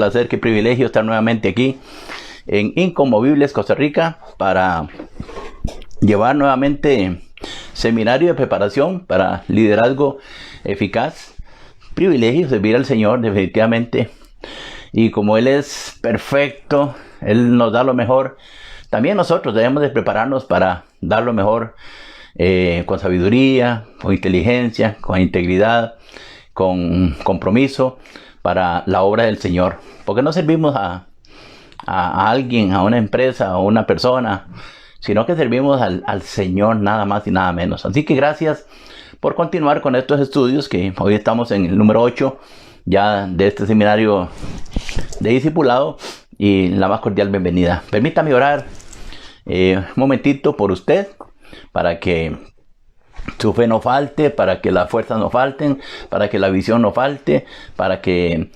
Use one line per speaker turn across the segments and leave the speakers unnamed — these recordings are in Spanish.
placer, qué privilegio estar nuevamente aquí en Inconmovibles, Costa Rica, para llevar nuevamente seminario de preparación para liderazgo eficaz. Privilegio servir al Señor, definitivamente. Y como Él es perfecto, Él nos da lo mejor. También nosotros debemos de prepararnos para dar lo mejor, con sabiduría, con inteligencia, con integridad, con compromiso para la obra del Señor. Porque no servimos a alguien, a una empresa, a una persona, sino que servimos al Señor, nada más y nada menos. Así que gracias por continuar con estos estudios, que hoy estamos en el número 8 ya de este seminario de discipulado, y la más cordial bienvenida. Permítame orar un momentito por usted, para que su fe no falte, para que las fuerzas no falten, para que la visión no falte, para que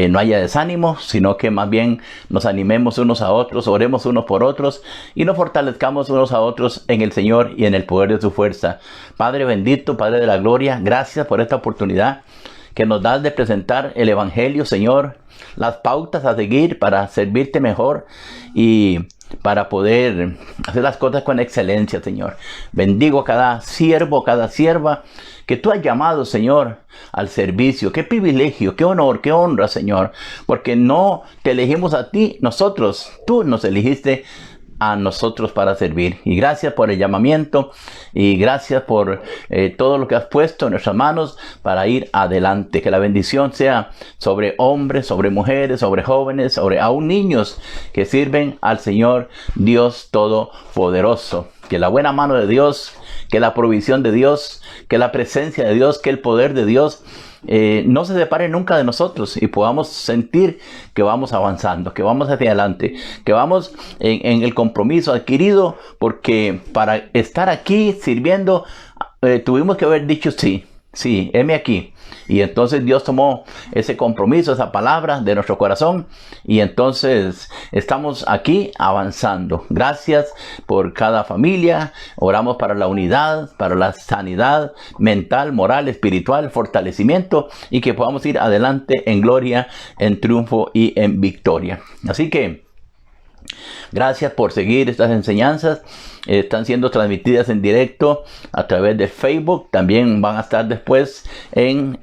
no haya desánimo, sino que más bien nos animemos unos a otros, oremos unos por otros y nos fortalezcamos unos a otros en el Señor y en el poder de su fuerza. Padre bendito, Padre de la gloria, gracias por esta oportunidad que nos das de presentar el Evangelio, Señor, las pautas a seguir para servirte mejor y para poder hacer las cosas con excelencia, Señor. Bendigo a cada siervo, cada sierva que tú has llamado, Señor, al servicio. Qué privilegio, qué honor, qué honra, Señor, porque no te elegimos a ti, nosotros, tú nos elegiste a nosotros para servir. Y gracias por el llamamiento y gracias por todo lo que has puesto en nuestras manos para ir adelante. Que la bendición sea sobre hombres, sobre mujeres, sobre jóvenes, sobre aún niños que sirven al Señor Dios Todopoderoso. Que la buena mano de Dios, que la provisión de Dios, que la presencia de Dios, que el poder de Dios no se separe nunca de nosotros y podamos sentir que vamos avanzando, que vamos hacia adelante, que vamos en el compromiso adquirido, porque para estar aquí sirviendo tuvimos que haber dicho sí, heme aquí. Y entonces Dios tomó ese compromiso, esa palabra de nuestro corazón, y entonces estamos aquí avanzando. Gracias por cada familia. Oramos para la unidad, para la sanidad mental, moral, espiritual, fortalecimiento, y que podamos ir adelante en gloria, en triunfo y en victoria. Así que gracias por seguir estas enseñanzas. Están siendo transmitidas en directo a través de Facebook. También van a estar después en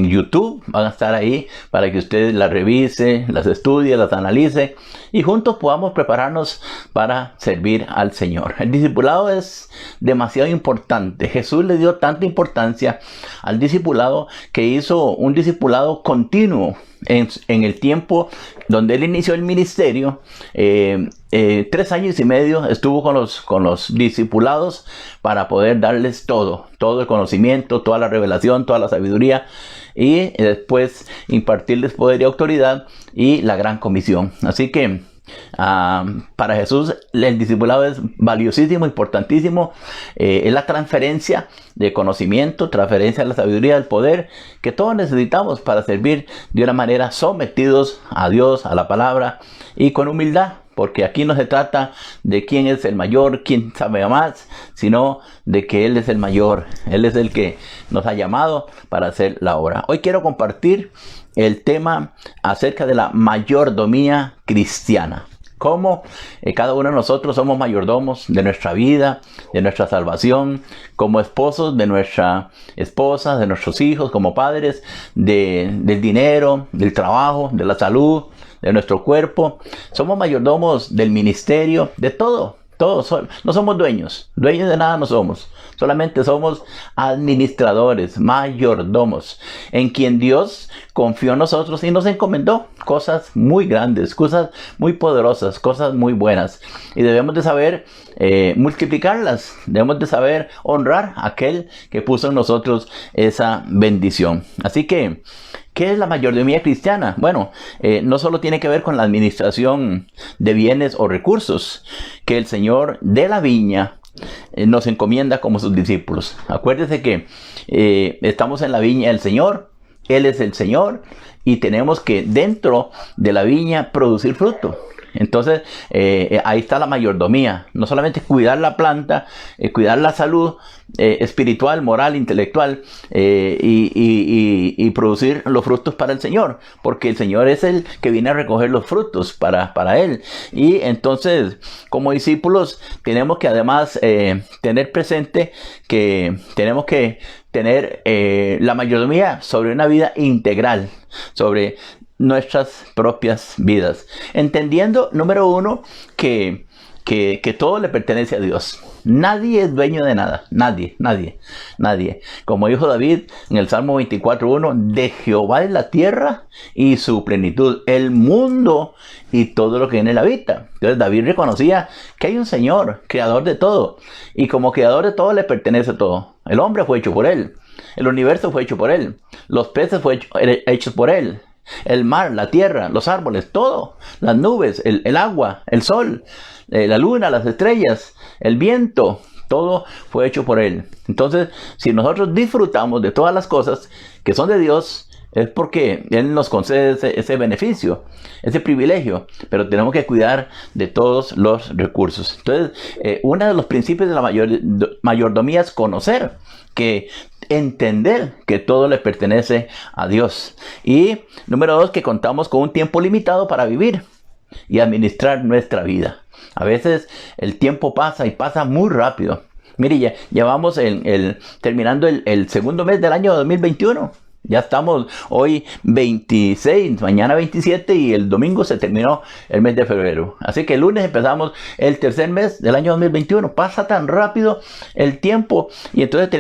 YouTube. Van a estar ahí para que ustedes las revise, las estudie, las analice y juntos podamos prepararnos para servir al Señor. El discipulado es demasiado importante. Jesús le dio tanta importancia al discipulado que hizo un discipulado continuo en el tiempo donde él inició el ministerio. 3 años y medio estuvo con los discipulados para poder darles todo el conocimiento, toda la revelación, toda la sabiduría, y después impartirles poder y autoridad y la gran comisión. Así que para Jesús el discipulado es valiosísimo, importantísimo. Es la transferencia de conocimiento, transferencia de la sabiduría, del poder que todos necesitamos para servir de una manera sometidos a Dios, a la palabra y con humildad. Porque aquí no se trata de quién es el mayor, quién sabe más, sino de que Él es el mayor. Él es el que nos ha llamado para hacer la obra. Hoy quiero compartir el tema acerca de la mayordomía cristiana. Cómo cada uno de nosotros somos mayordomos de nuestra vida, de nuestra salvación, como esposos de nuestra esposa, de nuestros hijos, como padres del dinero, del trabajo, de la salud, de nuestro cuerpo. Somos mayordomos del ministerio, de todo. No somos dueños de nada no somos. Solamente somos administradores, mayordomos, en quien Dios confió en nosotros y nos encomendó cosas muy grandes, cosas muy poderosas, cosas muy buenas. Y debemos de saber multiplicarlas, debemos de saber honrar a aquel que puso en nosotros esa bendición. Así que, ¿qué es la mayordomía cristiana? Bueno, no solo tiene que ver con la administración de bienes o recursos que el Señor de la viña nos encomienda como sus discípulos. Acuérdese que estamos en la viña del Señor, Él es el Señor, y tenemos que dentro de la viña producir fruto. Entonces, ahí está la mayordomía. No solamente cuidar la planta, cuidar la salud espiritual, moral, intelectual, y producir los frutos para el Señor, porque el Señor es el que viene a recoger los frutos para Él. Y entonces, como discípulos, tenemos que además tener presente que tenemos que tener la mayordomía sobre una vida integral, sobre nuestras propias vidas, entendiendo, número uno, que todo le pertenece a Dios. Nadie es dueño de nada, nadie. Como dijo David en el Salmo 24:1, de Jehová es la tierra y su plenitud, el mundo y todo lo que en él habita. Entonces David reconocía que hay un Señor, creador de todo, y como creador de todo le pertenece todo. El hombre fue hecho por él, el universo fue hecho por él, los peces fueron hechos por él, el mar, la tierra, los árboles, todo, las nubes, el agua, el sol, la luna, las estrellas, el viento, todo fue hecho por Él. Entonces, si nosotros disfrutamos de todas las cosas que son de Dios, es porque Él nos concede ese beneficio, ese privilegio, pero tenemos que cuidar de todos los recursos. Entonces, uno de los principios de la mayordomía es conocer, entender que todo le pertenece a Dios. Y número 2, que contamos con un tiempo limitado para vivir y administrar nuestra vida. A veces el tiempo pasa y pasa muy rápido. Mire, ya vamos terminando el segundo mes del año 2021. Ya estamos hoy 26, mañana 27 y el domingo se terminó el mes de febrero. Así que el lunes empezamos el tercer mes del año 2021. Pasa tan rápido el tiempo y entonces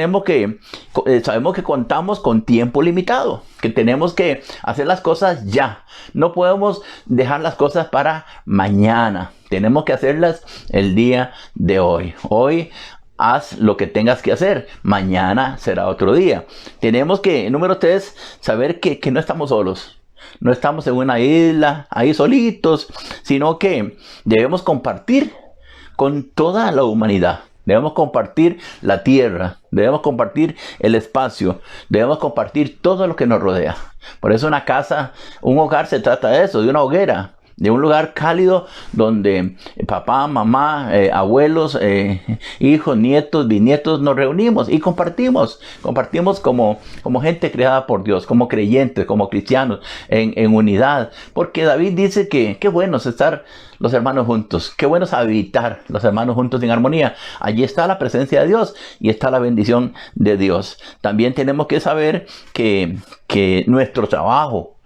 sabemos que contamos con tiempo limitado, que tenemos que hacer las cosas ya. No podemos dejar las cosas para mañana. Tenemos que hacerlas el día de hoy. Hoy haz lo que tengas que hacer. Mañana será otro día. Tenemos que, número 3, saber que no estamos solos. No estamos en una isla, ahí solitos, sino que debemos compartir con toda la humanidad. Debemos compartir la tierra, debemos compartir el espacio, debemos compartir todo lo que nos rodea. Por eso una casa, un hogar se trata de eso, de una hoguera, de un lugar cálido donde papá, mamá, abuelos, hijos, nietos, bisnietos nos reunimos y compartimos como gente creada por Dios, como creyentes, como cristianos, en unidad. Porque David dice que qué bueno es estar los hermanos juntos, qué bueno es habitar los hermanos juntos en armonía. Allí está la presencia de Dios y está la bendición de Dios. También tenemos que saber que nuestro trabajo,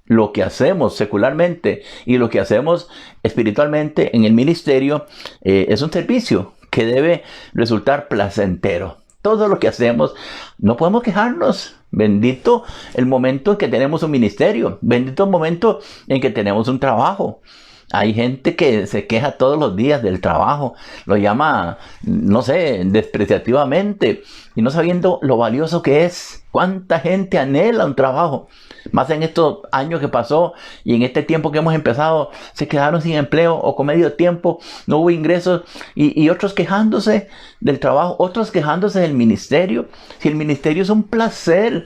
lo que hacemos secularmente y lo que hacemos espiritualmente en el ministerio es un servicio que debe resultar placentero. Todo lo que hacemos, no podemos quejarnos. Bendito el momento en que tenemos un ministerio. Bendito el momento en que tenemos un trabajo. Hay gente que se queja todos los días del trabajo. Lo llama, no sé, despreciativamente. Y no sabiendo lo valioso que es. ¿Cuánta gente anhela un trabajo? Más en estos años que pasó y en este tiempo que hemos empezado, se quedaron sin empleo o con medio tiempo, no hubo ingresos y otros quejándose del trabajo, otros quejándose del ministerio. Si el ministerio es un placer,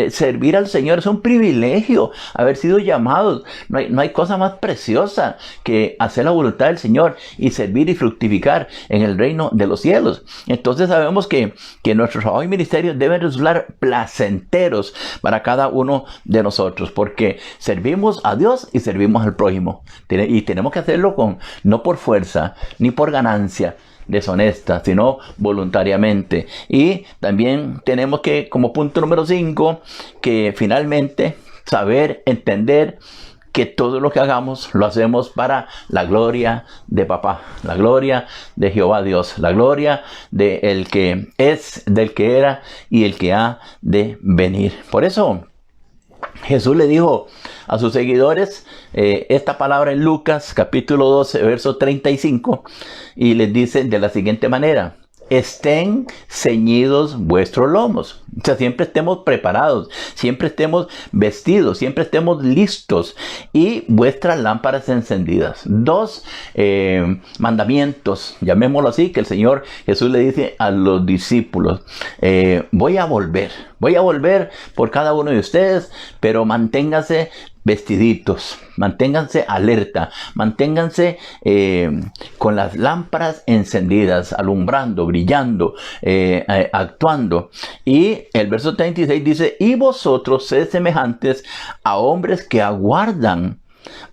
servir al Señor es un privilegio, haber sido llamados. No hay cosa más preciosa que hacer la voluntad del Señor y servir y fructificar en el reino de los cielos. Entonces sabemos que nuestro trabajo y ministerio deben resultar placenteros para cada uno de nosotros, porque servimos a Dios y servimos al prójimo, y tenemos que hacerlo no por fuerza ni por ganancia deshonesta, sino voluntariamente. Y también tenemos que, como punto número 5, que finalmente saber, entender que todo lo que hagamos lo hacemos para la gloria de papá, la gloria de Jehová Dios, la gloria del que es, del que era y el que ha de venir. Por eso Jesús le dijo a sus seguidores esta palabra en Lucas capítulo 12 verso 35 y les dice de la siguiente manera: estén ceñidos vuestros lomos. O sea, siempre estemos preparados, siempre estemos vestidos, siempre estemos listos y vuestras lámparas encendidas. 2 mandamientos, llamémoslo así, que el Señor Jesús le dice a los discípulos: voy a volver por cada uno de ustedes, pero manténgase vestiditos, manténganse alerta, manténganse con las lámparas encendidas, alumbrando, brillando, actuando. Y el verso 36 dice: y vosotros sed semejantes a hombres que aguardan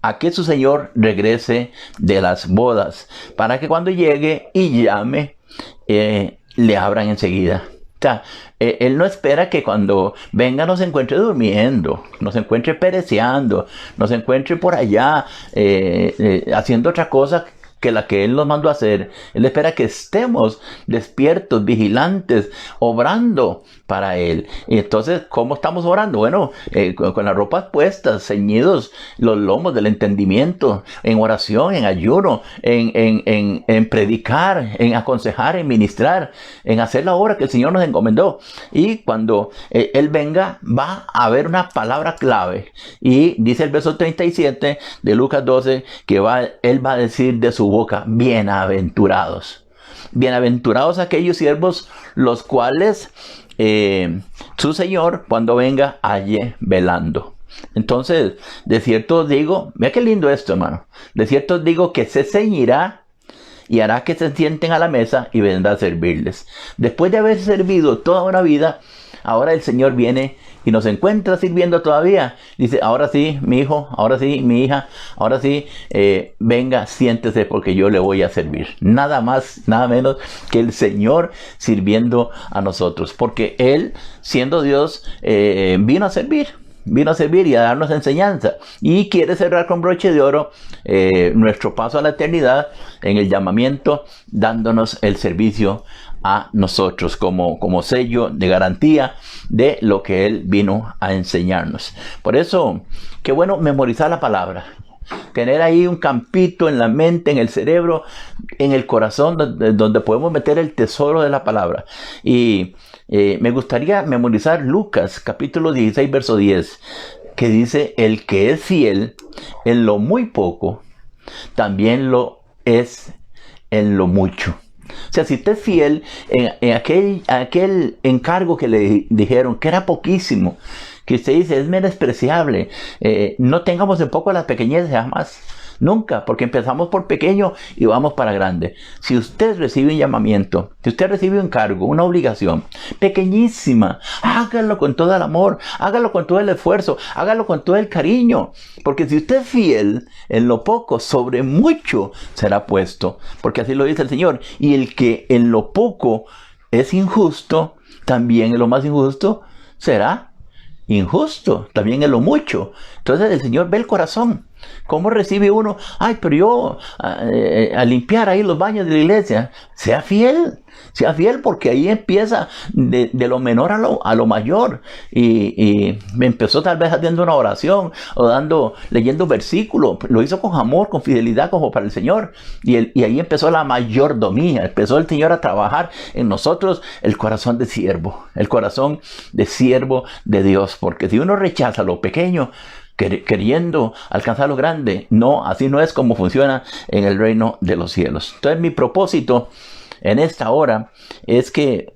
a que su Señor regrese de las bodas, para que cuando llegue y llame, le abran enseguida. O sea, Él no espera que cuando venga nos encuentre durmiendo, nos encuentre pereceando, nos encuentre por allá haciendo otra cosa que la que Él nos mandó a hacer. Él espera que estemos despiertos, vigilantes, obrando para Él. Y entonces, ¿cómo estamos orando? Bueno, con las ropas puestas, ceñidos los lomos del entendimiento, en oración, en ayuno, en predicar, en aconsejar, en ministrar, en hacer la obra que el Señor nos encomendó. Y cuando Él venga, va a haber una palabra clave. Y dice el verso 37 de Lucas 12, que Él va a decir de su boca: bienaventurados. Bienaventurados aquellos siervos los cuales su Señor, cuando venga, halle velando. Entonces, de cierto os digo, mira qué lindo esto, hermano. De cierto os digo que se ceñirá y hará que se sienten a la mesa y vendrá a servirles. Después de haber servido toda una vida, ahora el Señor viene y nos encuentra sirviendo todavía. Dice: ahora sí, mi hijo, ahora sí, mi hija, ahora sí, venga, siéntese porque yo le voy a servir. Nada más, nada menos que el Señor sirviendo a nosotros. Porque Él, siendo Dios, vino a servir. Vino a servir y a darnos enseñanza. Y quiere cerrar con broche de oro nuestro paso a la eternidad en el llamamiento, dándonos el servicio a nosotros como sello de garantía de lo que Él vino a enseñarnos. Por eso, qué bueno memorizar la palabra. Tener ahí un campito en la mente, en el cerebro, en el corazón, donde podemos meter el tesoro de la palabra. Y me gustaría memorizar Lucas capítulo 16, verso 10, que dice: el que es fiel en lo muy poco, también lo es en lo mucho. O sea, si usted es fiel en aquel encargo que le dijeron que era poquísimo, que usted dice es menospreciable, no tengamos en poco las pequeñeces jamás. Nunca, porque empezamos por pequeño y vamos para grande. Si usted recibe un llamamiento, si usted recibe un cargo, una obligación pequeñísima, hágalo con todo el amor, hágalo con todo el esfuerzo, hágalo con todo el cariño. Porque si usted es fiel en lo poco, sobre mucho será puesto. Porque así lo dice el Señor. Y el que en lo poco es injusto, también en lo más injusto será injusto, también en lo mucho. Entonces el Señor ve el corazón. ¿Cómo recibe uno? Ay, pero yo a limpiar ahí los baños de la iglesia. Sea fiel porque ahí empieza de lo menor a lo mayor. Y me empezó tal vez haciendo una oración o leyendo versículos. Lo hizo con amor, con fidelidad como para el Señor. Y ahí empezó la mayordomía. Empezó el Señor a trabajar en nosotros el corazón de siervo. El corazón de siervo de Dios. Porque si uno rechaza lo pequeño, queriendo alcanzar lo grande, no, así no es como funciona en el reino de los cielos. Entonces mi propósito en esta hora es que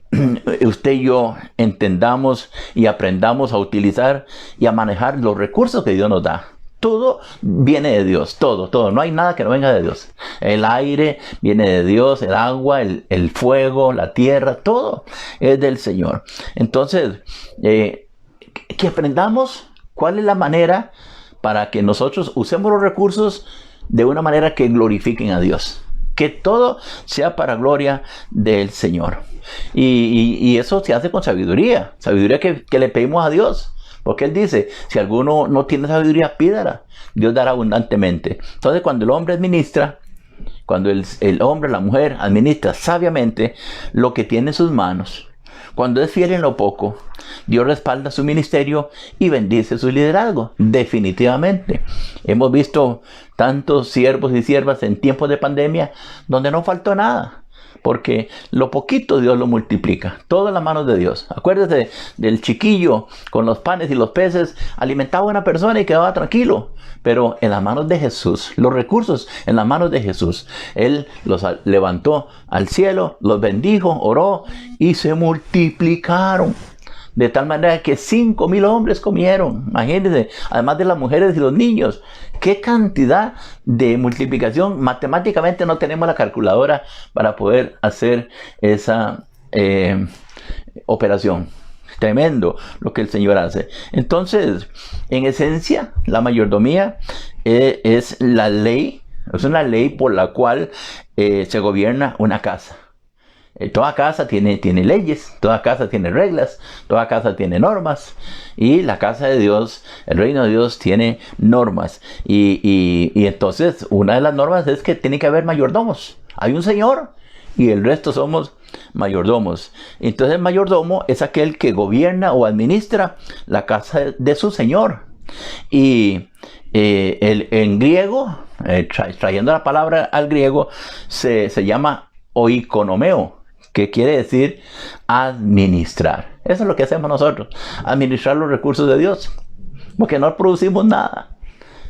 usted y yo entendamos y aprendamos a utilizar y a manejar los recursos que Dios nos da. Todo viene de Dios, todo, no hay nada que no venga de Dios. El aire viene de Dios, el agua, el fuego, la tierra, todo es del Señor. Entonces, que aprendamos cuál es la manera para que nosotros usemos los recursos de una manera que glorifiquen a Dios. Que todo sea para gloria del Señor. Y eso se hace con sabiduría que le pedimos a Dios. Porque Él dice: si alguno no tiene sabiduría, pídala. Dios dará abundantemente. Entonces, cuando el hombre administra, cuando el hombre, la mujer administra sabiamente lo que tiene en sus manos, cuando es fiel en lo poco, Dios respalda su ministerio y bendice su liderazgo. Definitivamente. Hemos visto tantos siervos y siervas en tiempos de pandemia donde no faltó nada. Porque lo poquito Dios lo multiplica. Todo en las manos de Dios. Acuérdese del chiquillo con los panes y los peces. Alimentaba a una persona y quedaba tranquilo. Pero en las manos de Jesús. Los recursos en las manos de Jesús. Él los levantó al cielo, los bendijo, oró y se multiplicaron. de tal manera que 5,000 hombres comieron, imagínense, además de las mujeres y los niños. ¿Qué cantidad de multiplicación? Matemáticamente no tenemos la calculadora para poder hacer esa operación. Tremendo lo que el Señor hace. Entonces, en esencia, la mayordomía es la ley, es una ley por la cual se gobierna una casa. Toda casa tiene leyes, toda casa tiene reglas, toda casa tiene normas, y la casa de Dios, el reino de Dios tiene normas. Y entonces una de las normas es que tiene que haber mayordomos. Hay un Señor y el resto somos mayordomos. Entonces el mayordomo es aquel que gobierna o administra la casa de su Señor. Y en griego, trayendo la palabra al griego, se llama oikonomeo, que quiere decir administrar. Eso es lo que hacemos nosotros, administrar los recursos de Dios, porque no producimos nada.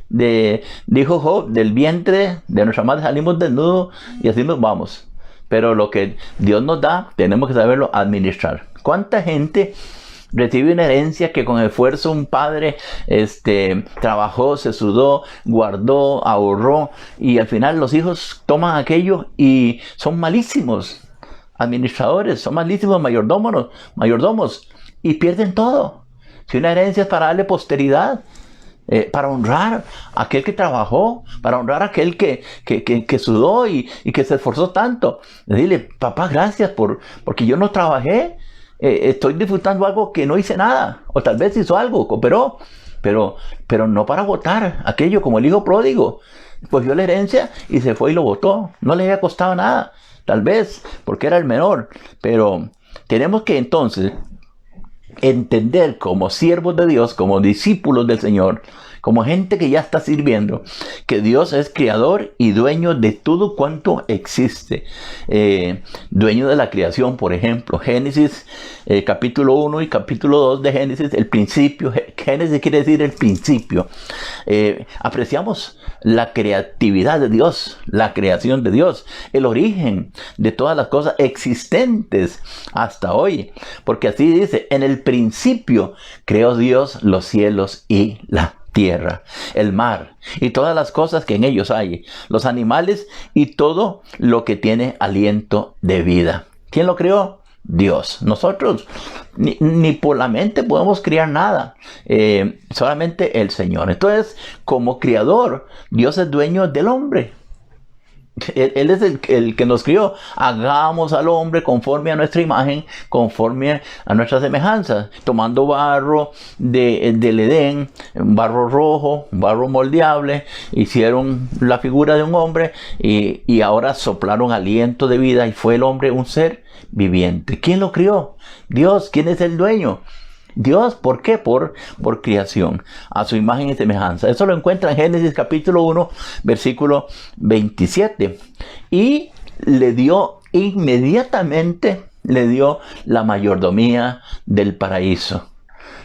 Dijo Job, del vientre de nuestra madre salimos desnudos y así nos vamos. Pero lo que Dios nos da, tenemos que saberlo administrar. ¿Cuánta gente recibe una herencia que con esfuerzo un padre trabajó, se sudó, guardó, ahorró, y al final los hijos toman aquello y son malísimos administradores, son malísimos mayordomos, y pierden todo? Si una herencia es para darle posteridad, para honrar a aquel que trabajó, para honrar a aquel que sudó y que se esforzó tanto. Dile, papá, gracias porque yo no trabajé, estoy disfrutando algo que no hice nada, o tal vez hizo algo, cooperó, pero no para votar aquello, como el hijo pródigo. Cogió la herencia y se fue y lo votó, no le había costado nada, tal vez porque era el menor. Pero tenemos que entonces entender, como siervos de Dios, como discípulos del Señor, como gente que ya está sirviendo, que Dios es creador y dueño de todo cuanto existe. Dueño de la creación, por ejemplo, Génesis capítulo 1 y capítulo 2 de Génesis, el principio. Génesis quiere decir el principio. Apreciamos la creatividad de Dios, la creación de Dios, el origen de todas las cosas existentes hasta hoy. Porque así dice, en el principio creó Dios los cielos y la tierra, el mar y todas las cosas que en ellos hay, los animales y todo lo que tiene aliento de vida. ¿Quién lo creó? Dios. Nosotros ni por la mente podemos crear nada, solamente el Señor. Entonces, como creador, Dios es dueño del hombre. Él es el que nos crió. Hagamos al hombre conforme a nuestra imagen, conforme a nuestra semejanza. Tomando barro del Edén, barro rojo, barro moldeable, hicieron la figura de un hombre y ahora soplaron aliento de vida y fue el hombre un ser viviente. ¿Quién lo crió? Dios. ¿Quién es el dueño? Dios. ¿Por qué? Por creación, a su imagen y semejanza. Eso lo encuentra en Génesis capítulo 1, versículo 27. Y inmediatamente le dio la mayordomía del paraíso.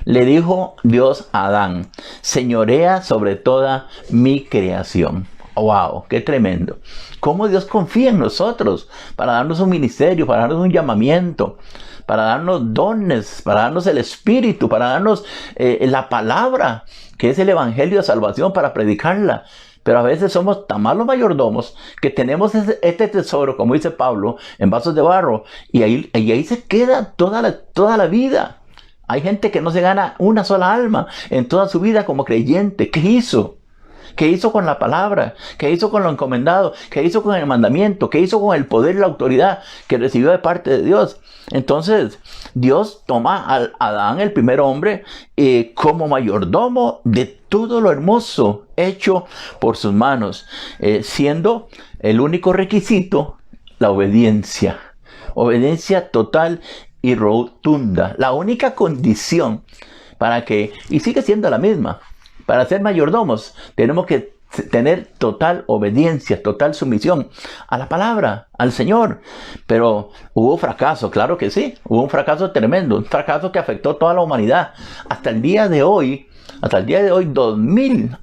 Le dijo Dios a Adán, señorea sobre toda mi creación. ¡Wow! ¡Qué tremendo! ¿Cómo Dios confía en nosotros para darnos un ministerio, para darnos un llamamiento, para darnos dones, para darnos el Espíritu, para darnos la palabra, que es el Evangelio de salvación, para predicarla? Pero a veces somos tan malos mayordomos que tenemos este tesoro, como dice Pablo, en vasos de barro, y ahí se queda toda la vida. Hay gente que no se gana una sola alma en toda su vida como creyente. ¿Qué hizo? ¿Qué hizo con la palabra? ¿Qué hizo con lo encomendado? ¿Qué hizo con el mandamiento? ¿Qué hizo con el poder y la autoridad que recibió de parte de Dios? Entonces, Dios toma a Adán, el primer hombre, como mayordomo de todo lo hermoso hecho por sus manos, siendo el único requisito la obediencia. Obediencia total y rotunda. La única condición para que, y sigue siendo la misma, para ser mayordomos, tenemos que tener total obediencia, total sumisión a la palabra, al Señor. Pero hubo fracaso, claro que sí. Hubo un fracaso tremendo, un fracaso que afectó toda la humanidad. Hasta el día de hoy, 2000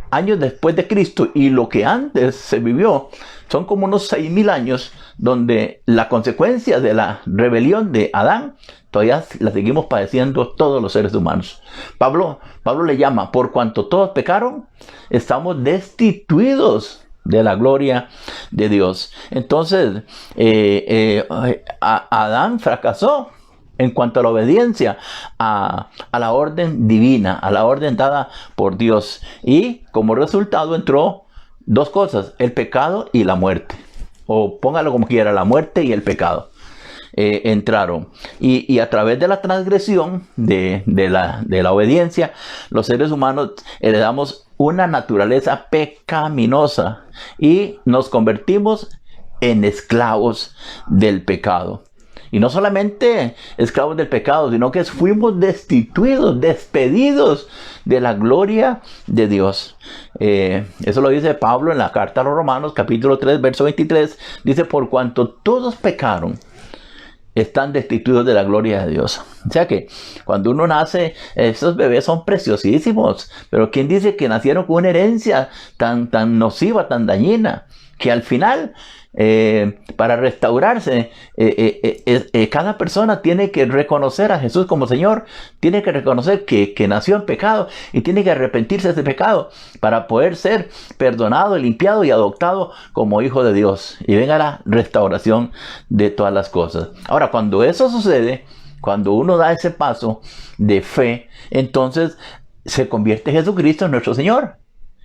años después de Cristo, y lo que antes se vivió, son como unos 6,000 años donde la consecuencia de la rebelión de Adán todavía la seguimos padeciendo todos los seres humanos. Pablo le llama, por cuanto todos pecaron, estamos destituidos de la gloria de Dios. Entonces, Adán fracasó en cuanto a la obediencia a la orden divina, a la orden dada por Dios. Y como resultado entró dos cosas, el pecado y la muerte. O póngalo como quiera, la muerte y el pecado. Entraron y a través de la transgresión de la obediencia, los seres humanos heredamos una naturaleza pecaminosa y nos convertimos en esclavos del pecado. Y no solamente esclavos del pecado, sino que fuimos destituidos, despedidos de la gloria de Dios. Eso lo dice Pablo en la carta a los Romanos, capítulo 3, verso 23. Dice, por cuanto todos pecaron, están destituidos de la gloria de Dios. O sea que cuando uno nace, esos bebés son preciosísimos. Pero ¿quién dice que nacieron con una herencia tan nociva, tan dañina? Que al final, para restaurarse, cada persona tiene que reconocer a Jesús como Señor. Tiene que reconocer que nació en pecado y tiene que arrepentirse de ese pecado para poder ser perdonado, limpiado y adoptado como hijo de Dios. Y venga la restauración de todas las cosas. Ahora, cuando eso sucede, cuando uno da ese paso de fe, entonces se convierte Jesucristo en nuestro Señor.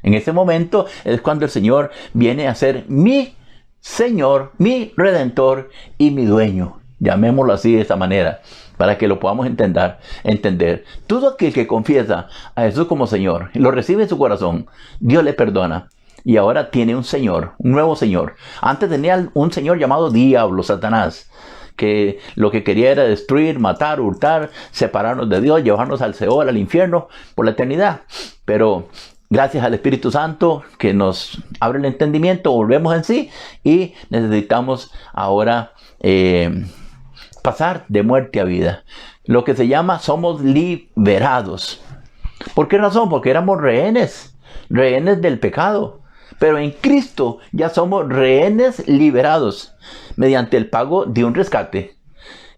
En ese momento es cuando el Señor viene a ser mi Señor, mi Redentor y mi dueño. Llamémoslo así de esta manera, para que lo podamos entender. Todo aquel que confiesa a Jesús como Señor y lo recibe en su corazón, Dios le perdona. Y ahora tiene un Señor, un nuevo Señor. Antes tenía un Señor llamado Diablo, Satanás, que lo que quería era destruir, matar, hurtar, separarnos de Dios, llevarnos al Seol, al infierno, por la eternidad. Pero gracias al Espíritu Santo que nos abre el entendimiento, volvemos en sí y necesitamos ahora pasar de muerte a vida. Lo que se llama, somos liberados. ¿Por qué razón? Porque éramos rehenes del pecado. Pero en Cristo ya somos rehenes liberados mediante el pago de un rescate.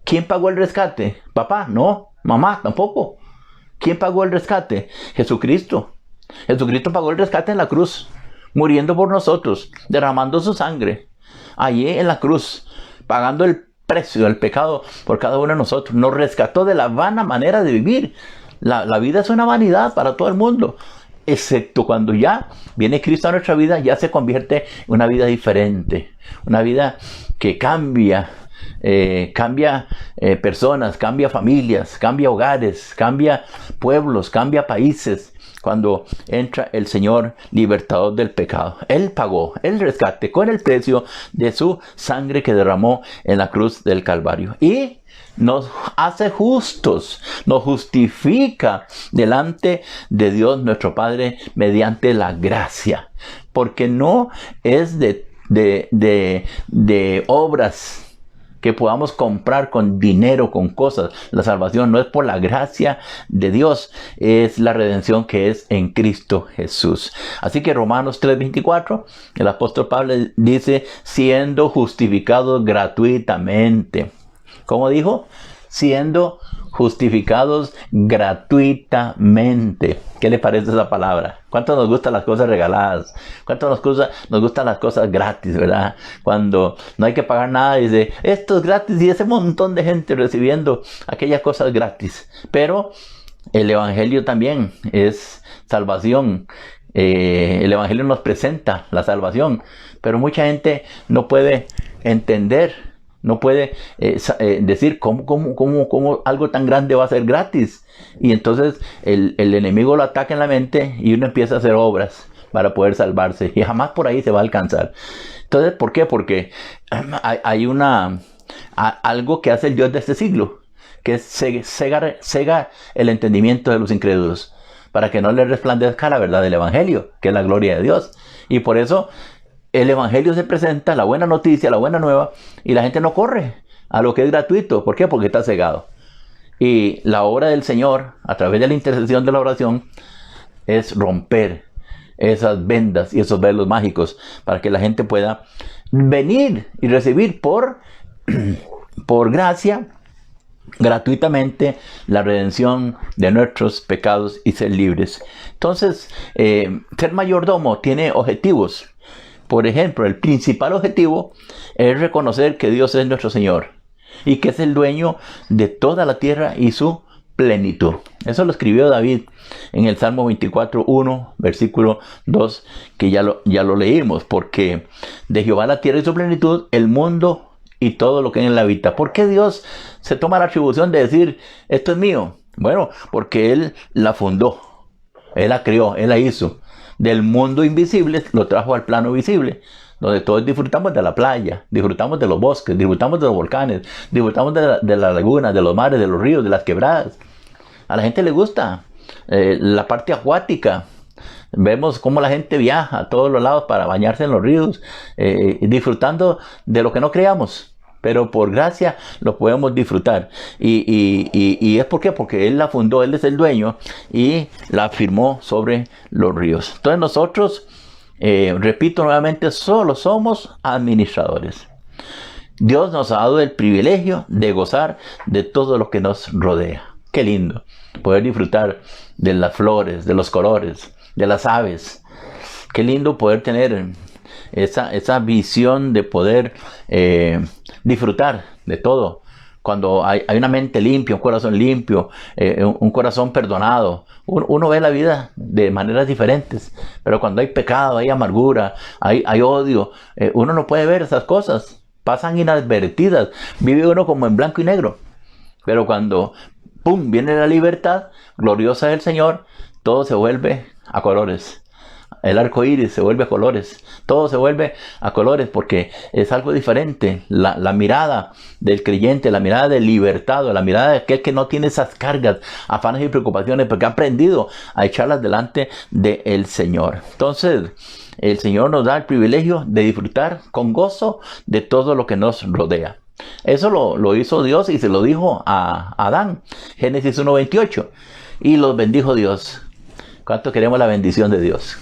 ¿Quién pagó el rescate? ¿Papá? No. ¿Mamá? Tampoco. ¿Quién pagó el rescate? Jesucristo. Jesucristo pagó el rescate en la cruz, muriendo por nosotros, derramando su sangre allí en la cruz, pagando el precio del pecado por cada uno de nosotros. Nos rescató de la vana manera de vivir. La vida es una vanidad para todo el mundo, excepto cuando ya viene Cristo a nuestra vida, ya se convierte en una vida diferente, una vida que cambia personas, cambia familias, cambia hogares, cambia pueblos, cambia países. Cuando entra el Señor libertador del pecado, Él pagó el rescate con el precio de su sangre que derramó en la cruz del Calvario. Y nos hace justos, nos justifica delante de Dios nuestro Padre mediante la gracia. Porque no es de obras que podamos comprar con dinero, con cosas. La salvación no es por la gracia de Dios, es la redención que es en Cristo Jesús. Así que Romanos 3:24, el apóstol Pablo dice, siendo justificados gratuitamente. ¿Cómo dijo? Siendo justificados gratuitamente. ¿Qué le parece esa palabra? ¿Cuánto nos gustan las cosas regaladas? ¿Cuánto nos gustan las cosas gratis, verdad? Cuando no hay que pagar nada y dice, esto es gratis, y ese montón de gente recibiendo aquellas cosas gratis. Pero el Evangelio también es salvación. El Evangelio nos presenta la salvación, pero mucha gente no puede entender, no puede decir cómo algo tan grande va a ser gratis. Y entonces el enemigo lo ataca en la mente y uno empieza a hacer obras para poder salvarse. Y jamás por ahí se va a alcanzar. Entonces, ¿por qué? Porque hay algo que hace el Dios de este siglo, que es cega el entendimiento de los incrédulos, para que no les resplandezca la verdad del Evangelio, que es la gloria de Dios. Y por eso el Evangelio se presenta, la buena noticia, la buena nueva, y la gente no corre a lo que es gratuito. ¿Por qué? Porque está cegado. Y la obra del Señor, a través de la intercesión de la oración, es romper esas vendas y esos velos mágicos para que la gente pueda venir y recibir por gracia gratuitamente la redención de nuestros pecados y ser libres. Entonces, ser mayordomo tiene objetivos. Por ejemplo, el principal objetivo es reconocer que Dios es nuestro Señor y que es el dueño de toda la tierra y su plenitud. Eso lo escribió David en el Salmo 24, 1, versículo 2, que ya lo leímos. Porque de Jehová la tierra y su plenitud, el mundo y todo lo que en él habita. ¿Por qué Dios se toma la atribución de decir, esto es mío? Bueno, porque Él la fundó, Él la creó, Él la hizo. Del mundo invisible lo trajo al plano visible, donde todos disfrutamos de la playa, disfrutamos de los bosques, disfrutamos de los volcanes, disfrutamos de la laguna, de los mares, de los ríos, de las quebradas. A la gente le gusta la parte acuática. Vemos cómo la gente viaja a todos los lados para bañarse en los ríos, disfrutando de lo que no creamos, pero por gracia lo podemos disfrutar. Y es porque Él la fundó, Él es el dueño y la firmó sobre los ríos. Entonces nosotros, repito nuevamente, solo somos administradores. Dios nos ha dado el privilegio de gozar de todo lo que nos rodea. Qué lindo poder disfrutar de las flores, de los colores, de las aves. Qué lindo poder tener esa visión de poder disfrutar de todo. Cuando hay una mente limpia, un corazón limpio, un corazón perdonado, uno ve la vida de maneras diferentes. Pero cuando hay pecado, hay amargura, hay odio, uno no puede ver esas cosas. Pasan inadvertidas. Vive uno como en blanco y negro. Pero cuando ¡pum!, viene la libertad gloriosa del Señor, todo se vuelve a colores. El arco iris se vuelve a colores. Todo se vuelve a colores porque es algo diferente. La mirada del creyente, la mirada del libertado, la mirada de aquel que no tiene esas cargas, afanes y preocupaciones, porque ha aprendido a echarlas delante del Señor. Entonces, el Señor nos da el privilegio de disfrutar con gozo de todo lo que nos rodea. Eso lo hizo Dios y se lo dijo a Adán. Génesis 1:28. Y los bendijo Dios. ¿Cuánto queremos la bendición de Dios?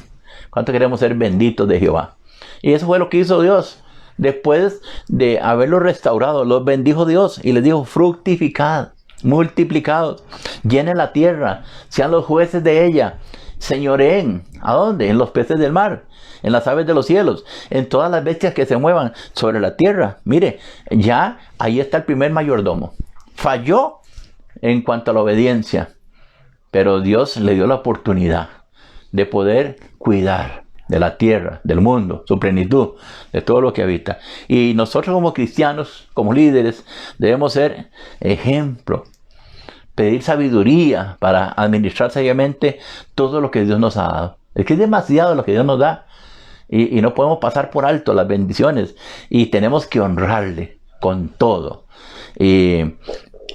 ¿Cuánto queremos ser benditos de Jehová? Y eso fue lo que hizo Dios. Después de haberlo restaurado, los bendijo Dios y les dijo, fructificad, multiplicados, llenen la tierra, sean los jueces de ella, señoreen. ¿A dónde? En los peces del mar, en las aves de los cielos, en todas las bestias que se muevan sobre la tierra. Mire, ya ahí está el primer mayordomo. Falló en cuanto a la obediencia, pero Dios le dio la oportunidad de poder cuidar de la tierra, del mundo, su plenitud, de todo lo que habita. Y nosotros como cristianos, como líderes, debemos ser ejemplo, pedir sabiduría para administrar sabiamente todo lo que Dios nos ha dado. Es que es demasiado lo que Dios nos da y no podemos pasar por alto las bendiciones y tenemos que honrarle con todo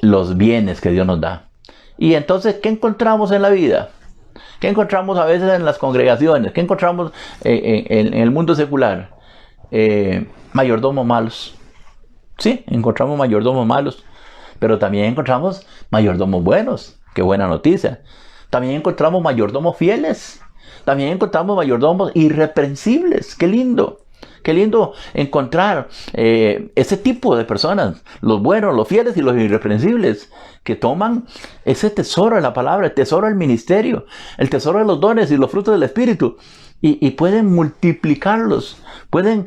los bienes que Dios nos da. Y entonces, ¿qué encontramos en la vida? ¿Qué encontramos a veces en las congregaciones? ¿Qué encontramos en el mundo secular? Mayordomos malos. Sí, encontramos mayordomos malos, pero también encontramos mayordomos buenos. Qué buena noticia. También encontramos mayordomos fieles. También encontramos mayordomos irreprensibles. ¡Qué lindo! Qué lindo encontrar ese tipo de personas, los buenos, los fieles y los irreprensibles, que toman ese tesoro de la palabra, el tesoro del ministerio, el tesoro de los dones y los frutos del Espíritu, y pueden multiplicarlos, pueden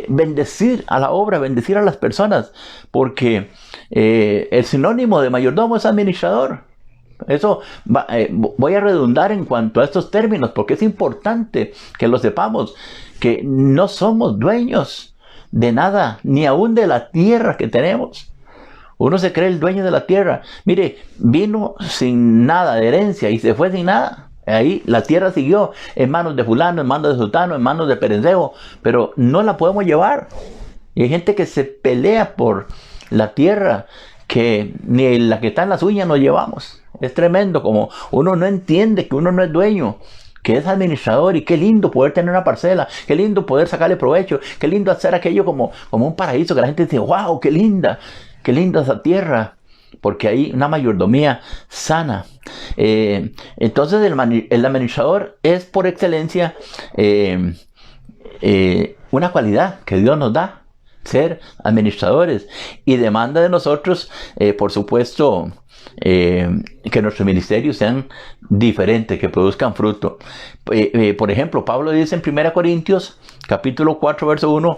bendecir a la obra, bendecir a las personas, porque el sinónimo de mayordomo es administrador. Eso voy a redundar en cuanto a estos términos, porque es importante que lo sepamos, que no somos dueños de nada, ni aún de la tierra que tenemos. Uno se cree el dueño de la tierra. Mire, vino sin nada de herencia y se fue sin nada. Ahí la tierra siguió en manos de fulano, en manos de sultano, en manos de perencejo, pero no la podemos llevar. Y hay gente que se pelea por la tierra, que ni la que está en las uñas nos llevamos. Es tremendo como uno no entiende que uno no es dueño, que es administrador, y qué lindo poder tener una parcela, qué lindo poder sacarle provecho, qué lindo hacer aquello como un paraíso, que la gente dice, wow, qué linda esa tierra, porque hay una mayordomía sana. Entonces el administrador es por excelencia una cualidad que Dios nos da. ser administradores. Y demanda de nosotros, por supuesto, que nuestros ministerios sean diferentes, que produzcan fruto. Por ejemplo, Pablo dice en 1 Corintios, capítulo 4, verso 1,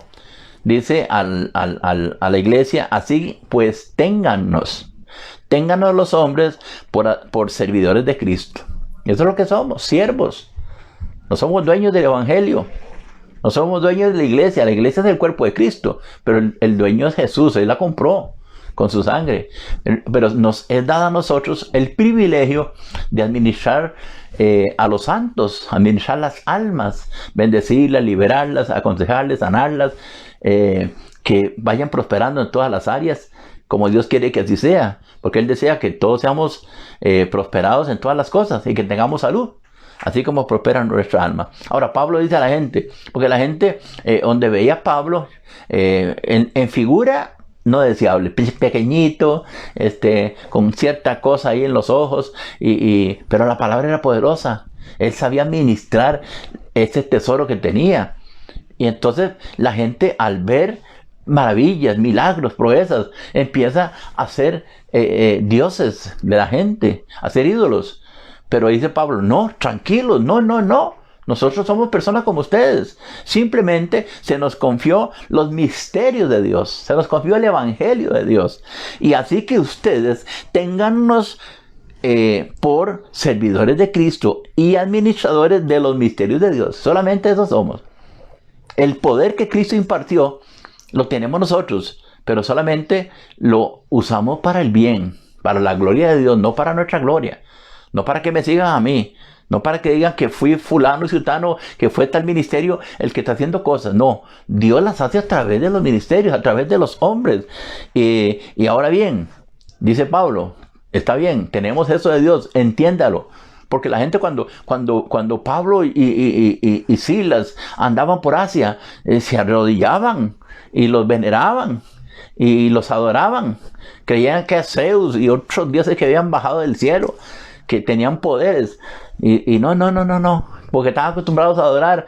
dice a la iglesia: así pues, téngannos los hombres por servidores de Cristo. Eso es lo que somos, siervos. No somos dueños del evangelio. No somos dueños de la iglesia es el cuerpo de Cristo, pero el dueño es Jesús. Él la compró con su sangre. Pero nos es dado a nosotros el privilegio de administrar a los santos, administrar las almas, bendecirlas, liberarlas, aconsejarles, sanarlas, que vayan prosperando en todas las áreas, como Dios quiere que así sea, porque Él desea que todos seamos prosperados en todas las cosas y que tengamos salud, así como prospera nuestra alma. Ahora, Pablo dice a la gente, porque la gente, donde veía a Pablo, en figura no deseable, pequeñito, con cierta cosa ahí en los ojos, pero la palabra era poderosa. Él sabía administrar ese tesoro que tenía. Y entonces la gente, al ver maravillas, milagros, proezas, empieza a ser dioses de la gente, a ser ídolos. Pero dice Pablo: no, tranquilos, no. Nosotros somos personas como ustedes. Simplemente se nos confió los misterios de Dios. Se nos confió el evangelio de Dios. Y así que ustedes téngannos por servidores de Cristo y administradores de los misterios de Dios. Solamente eso somos. El poder que Cristo impartió lo tenemos nosotros, pero solamente lo usamos para el bien, para la gloria de Dios, no para nuestra gloria. No para que me sigan a mí. No para que digan que fui fulano y sutano, que fue tal ministerio el que está haciendo cosas. No, Dios las hace a través de los ministerios, a través de los hombres. Y ahora bien, dice Pablo, está bien, tenemos eso de Dios, entiéndalo. Porque la gente cuando Pablo y Silas andaban por Asia, se arrodillaban y los veneraban y los adoraban. Creían que Zeus y otros dioses que habían bajado del cielo, que tenían poderes. Y no, porque estaban acostumbrados a adorar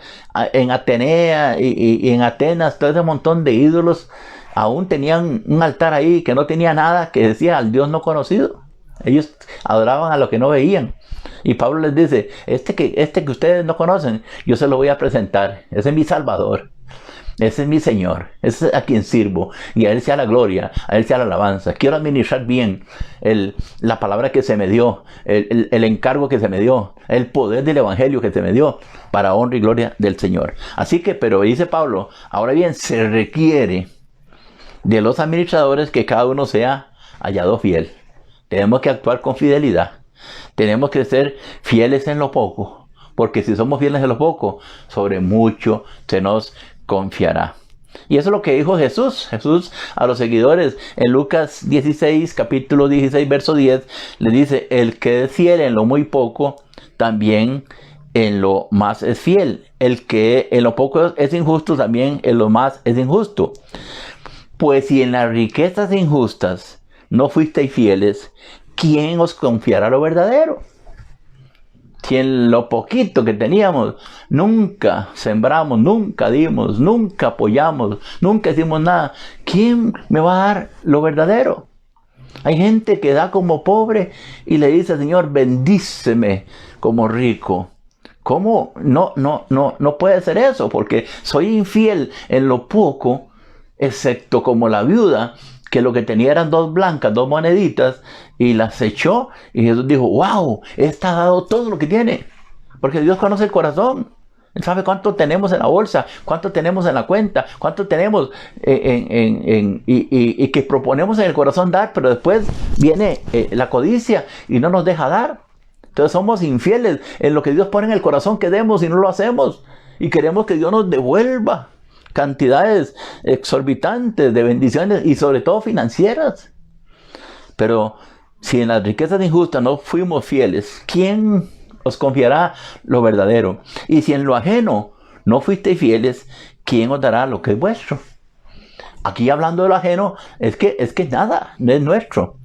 en Atenea y en Atenas, todo ese montón de ídolos. Aún tenían un altar ahí que no tenía nada, que decía al Dios no conocido. Ellos adoraban a lo que no veían. Y Pablo les dice: este que ustedes no conocen, yo se lo voy a presentar. Ese es mi Salvador. Ese es mi Señor, ese es a quien sirvo, y a Él sea la gloria, a Él sea la alabanza. Quiero administrar bien la palabra que se me dio, el encargo que se me dio, el poder del evangelio que se me dio, para honra y gloria del Señor. Así que, pero dice Pablo, ahora bien, se requiere de los administradores que cada uno sea hallado fiel. Tenemos que actuar con fidelidad, tenemos que ser fieles en lo poco, porque si somos fieles en lo poco, sobre mucho se nos confiará. Y eso es lo que dijo Jesús a los seguidores en Lucas 16, capítulo 16, verso 10, le dice: el que es fiel en lo muy poco, también en lo más es fiel. El que en lo poco es injusto, también en lo más es injusto. Pues si en las riquezas injustas no fuisteis fieles, ¿quién os confiará lo verdadero? Si en lo poquito que teníamos nunca sembramos, nunca dimos, nunca apoyamos, nunca hicimos nada, ¿quién me va a dar lo verdadero? Hay gente que da como pobre y le dice: Señor, bendíceme como rico. ¿Cómo? No puede ser eso, porque soy infiel en lo poco, excepto como la viuda, que lo que tenía eran 2 blancas, 2 moneditas, y las echó, y Jesús dijo: wow, esta ha dado todo lo que tiene, porque Dios conoce el corazón. Él sabe cuánto tenemos en la bolsa, cuánto tenemos en la cuenta, cuánto tenemos y que proponemos en el corazón dar, pero después viene la codicia y no nos deja dar. Entonces somos infieles en lo que Dios pone en el corazón que demos y no lo hacemos, y queremos que Dios nos devuelva cantidades exorbitantes de bendiciones, y sobre todo financieras. Pero si en las riquezas injustas no fuimos fieles, ¿quién os confiará lo verdadero? Y si en lo ajeno no fuisteis fieles, ¿quién os dará lo que es vuestro? Aquí, hablando de lo ajeno, es que nada, no es nuestro.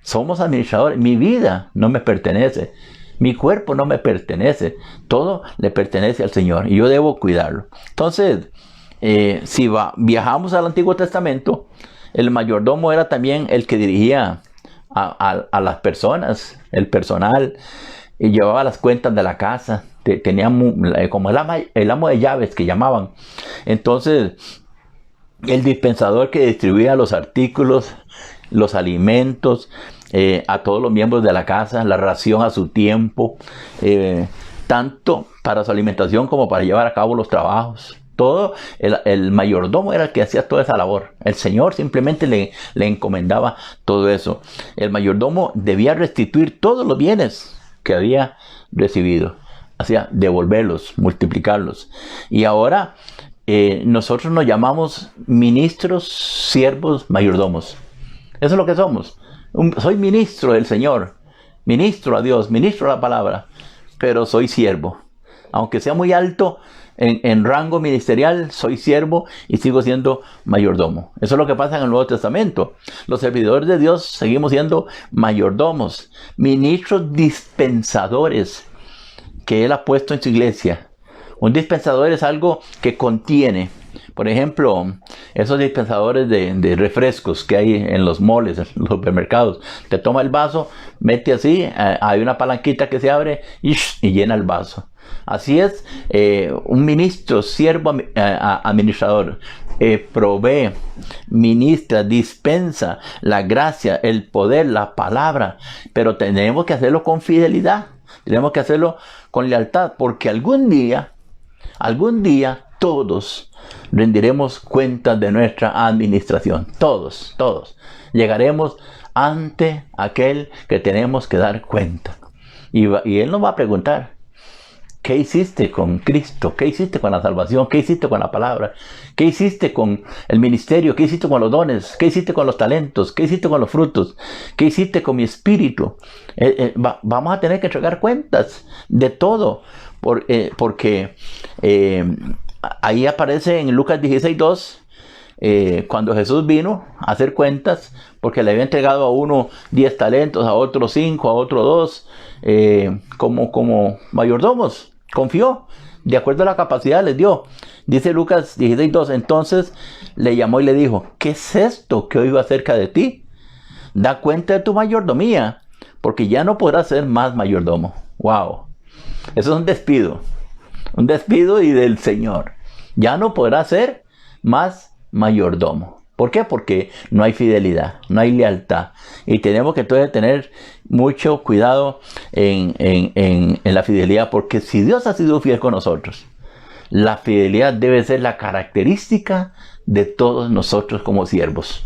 Somos administradores. Mi vida no me pertenece, mi cuerpo no me pertenece, todo le pertenece al Señor, y yo debo cuidarlo. Entonces, viajamos al Antiguo Testamento, el mayordomo era también el que dirigía a las personas, el personal, y llevaba las cuentas de la casa. Tenía como el amo de llaves que llamaban. Entonces, el dispensador que distribuía los artículos, los alimentos, a todos los miembros de la casa, la ración a su tiempo, tanto para su alimentación como para llevar a cabo los trabajos. Todo, el mayordomo era el que hacía toda esa labor. El Señor simplemente le encomendaba todo eso. El mayordomo debía restituir todos los bienes que había recibido. Hacía devolverlos, multiplicarlos. Y ahora nosotros nos llamamos ministros, siervos, mayordomos. Eso es lo que somos. Soy ministro del Señor, ministro a Dios, ministro a la palabra, pero soy siervo. Aunque sea muy alto en rango ministerial, soy siervo y sigo siendo mayordomo. Eso es lo que pasa en el Nuevo Testamento. Los servidores de Dios seguimos siendo mayordomos, ministros dispensadores que Él ha puesto en su iglesia. Un dispensador es algo que contiene. Por ejemplo, esos dispensadores de refrescos que hay en los moles, en los supermercados. Te toma el vaso, mete así, hay una palanquita que se abre y llena el vaso. Así es, un ministro, siervo, administrador, provee, ministra, dispensa la gracia, el poder, la palabra. Pero tenemos que hacerlo con fidelidad, tenemos que hacerlo con lealtad, porque algún día todos rendiremos cuentas de nuestra administración. Todos llegaremos ante aquel que tenemos que dar cuenta. Y Él nos va a preguntar: ¿qué hiciste con Cristo? ¿Qué hiciste con la salvación? ¿Qué hiciste con la palabra? ¿Qué hiciste con el ministerio? ¿Qué hiciste con los dones? ¿Qué hiciste con los talentos? ¿Qué hiciste con los frutos? ¿Qué hiciste con mi espíritu? Vamos a tener que entregar cuentas de todo. Porque ahí aparece en Lucas 16:2, cuando Jesús vino a hacer cuentas, porque le había entregado a uno 10 talentos, a otro 5, a otro 2, como mayordomos. Confió, de acuerdo a la capacidad les dio. Dice Lucas 16:2, entonces le llamó y le dijo: ¿qué es esto que oigo acerca de ti? Da cuenta de tu mayordomía, porque ya no podrás ser más mayordomo. ¡Wow! Eso es un despido y del Señor. Ya no podrá ser más mayordomo. ¿Por qué? Porque no hay fidelidad, no hay lealtad. Y tenemos que entonces tener mucho cuidado en la fidelidad, porque si Dios ha sido fiel con nosotros, la fidelidad debe ser la característica de todos nosotros como siervos.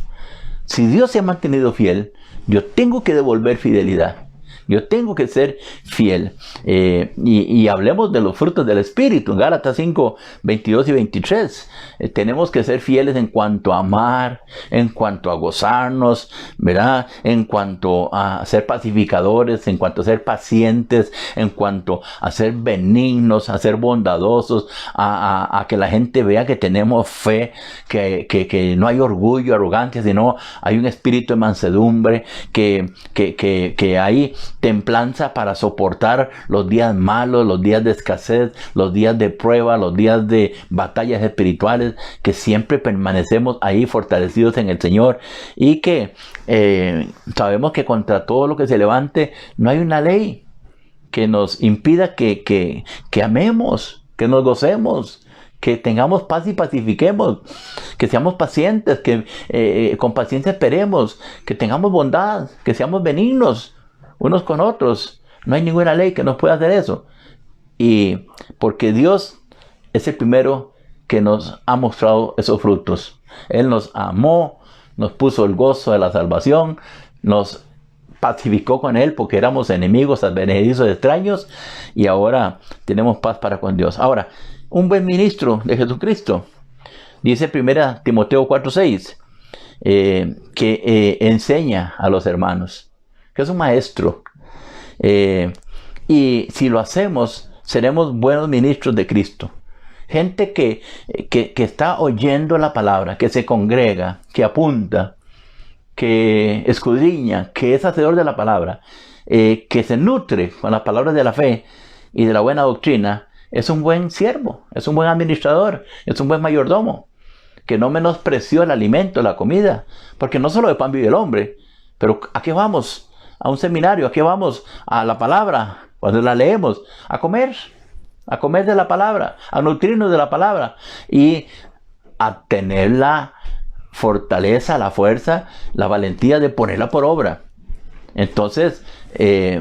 Si Dios se ha mantenido fiel, yo tengo que devolver fidelidad. Yo tengo que ser fiel. Y hablemos de los frutos del Espíritu. En Gálatas 5, 22 y 23. Tenemos que ser fieles en cuanto a amar, en cuanto a gozarnos, ¿verdad? En cuanto a ser pacificadores, en cuanto a ser pacientes, en cuanto a ser benignos, a ser bondadosos, a que la gente vea que tenemos fe, que no hay orgullo, arrogancia, sino hay un espíritu de mansedumbre, que hay templanza para soportar los días malos, los días de escasez, los días de prueba, los días de batallas espirituales, que siempre permanecemos ahí fortalecidos en el Señor, y que sabemos que contra todo lo que se levante no hay una ley que nos impida que amemos, que nos gocemos, que tengamos paz y pacifiquemos, que seamos pacientes, que con paciencia esperemos, que tengamos bondad, que seamos benignos unos con otros. No hay ninguna ley que nos pueda hacer eso. Y porque Dios es el primero que nos ha mostrado esos frutos. Él nos amó, nos puso el gozo de la salvación, nos pacificó con Él porque éramos enemigos, advenedizos, extraños, y ahora tenemos paz para con Dios. Ahora, un buen ministro de Jesucristo, dice 1 Timoteo 4:6, que enseña a los hermanos, que es un maestro. Y si lo hacemos, seremos buenos ministros de Cristo. Gente que está oyendo la palabra, que se congrega, que apunta, que escudriña, que es hacedor de la palabra, que se nutre con las palabras de la fe y de la buena doctrina. es un buen siervo, es un buen administrador, es un buen mayordomo, que no menospreció el alimento, la comida, porque no solo de pan vive el hombre, pero ¿a qué vamos? A un seminario, ¿a qué vamos? A la palabra, cuando la leemos, a comer de la palabra, a nutrirnos de la palabra y a tener la fortaleza, la fuerza, la valentía de ponerla por obra. Entonces,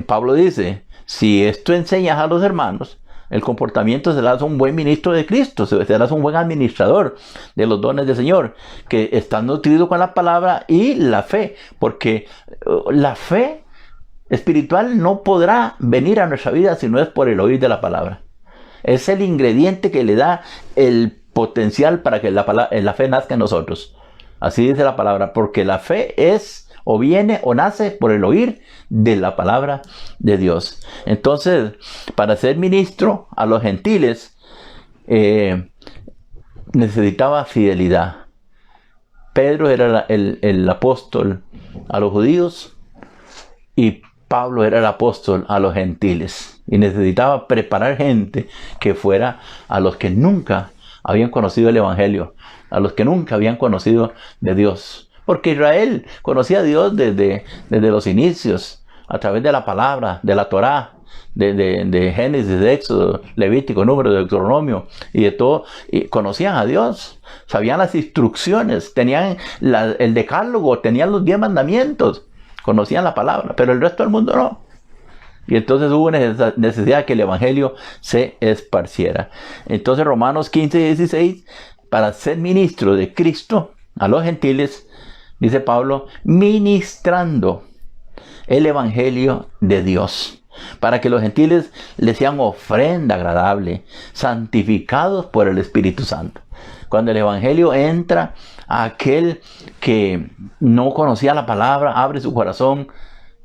Pablo dice, si esto enseñas a los hermanos, el comportamiento serás un buen ministro de Cristo, serás un buen administrador de los dones del Señor, que estás nutrido con la palabra y la fe, porque la fe espiritual no podrá venir a nuestra vida si no es por el oír de la palabra. Es el ingrediente que le da el potencial para que la fe nazca en nosotros. Así dice la palabra, porque la fe es o viene o nace por el oír de la palabra de Dios. Entonces, para ser ministro a los gentiles, necesitaba fidelidad. Pedro era el apóstol a los judíos y Pablo era el apóstol a los gentiles. Y necesitaba preparar gente que fuera a los que nunca habían conocido el Evangelio, a los que nunca habían conocido de Dios. Porque Israel conocía a Dios desde los inicios, a través de la palabra, de la Torá, de Génesis, de Éxodo, Levítico, Número, de Deuteronomio y de todo. Y conocían a Dios, sabían las instrucciones, tenían el decálogo, tenían los 10 mandamientos, conocían la palabra, pero el resto del mundo no. Y entonces hubo necesidad de que el Evangelio se esparciera. Entonces Romanos 15 y 16, para ser ministro de Cristo a los gentiles, dice Pablo, ministrando el Evangelio de Dios, para que los gentiles le sean ofrenda agradable, santificados por el Espíritu Santo. Cuando el Evangelio entra a aquel que no conocía la palabra, abre su corazón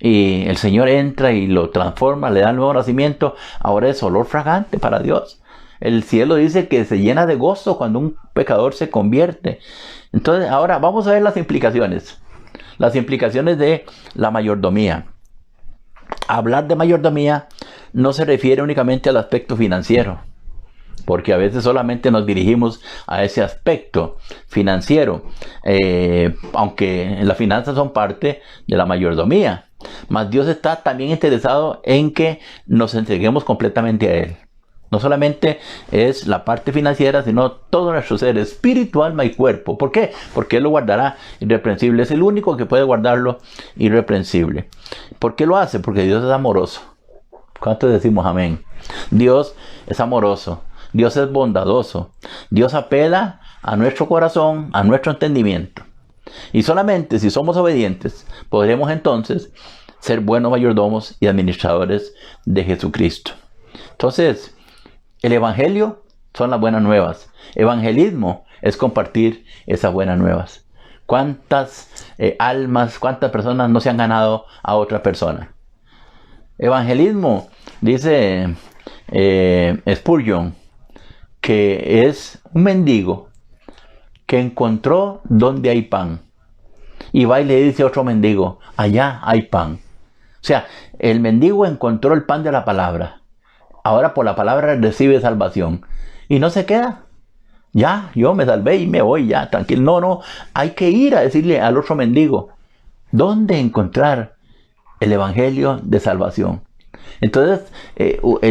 y el Señor entra y lo transforma, le da el nuevo nacimiento, ahora es olor fragante para Dios. El cielo dice que se llena de gozo cuando un pecador se convierte. Entonces, ahora vamos a ver las implicaciones. Las implicaciones de la mayordomía. Hablar de mayordomía no se refiere únicamente al aspecto financiero, porque a veces solamente nos dirigimos a ese aspecto financiero, aunque las finanzas son parte de la mayordomía. Mas Dios está también interesado en que nos entreguemos completamente a Él. No solamente es la parte financiera, sino todo nuestro ser, espíritu, alma y cuerpo. ¿Por qué? Porque Él lo guardará irreprensible. Es el único que puede guardarlo irreprensible. ¿Por qué lo hace? Porque Dios es amoroso. ¿Cuántos decimos amén? Dios es amoroso. Dios es bondadoso. Dios apela a nuestro corazón, a nuestro entendimiento. Y solamente si somos obedientes, podremos entonces ser buenos mayordomos y administradores de Jesucristo. Entonces, el Evangelio son las buenas nuevas. Evangelismo es compartir esas buenas nuevas. ¿Cuántas almas, cuántas personas no se han ganado a otra persona? Evangelismo, dice Spurgeon, que es un mendigo que encontró donde hay pan. Y va y le dice a otro mendigo, allá hay pan. O sea, el mendigo encontró el pan de la palabra. Ahora por la palabra recibe salvación. Y no se queda. Ya, yo me salvé y me voy ya, tranquilo. No, hay que ir a decirle al otro mendigo, ¿dónde encontrar el evangelio de salvación? Entonces,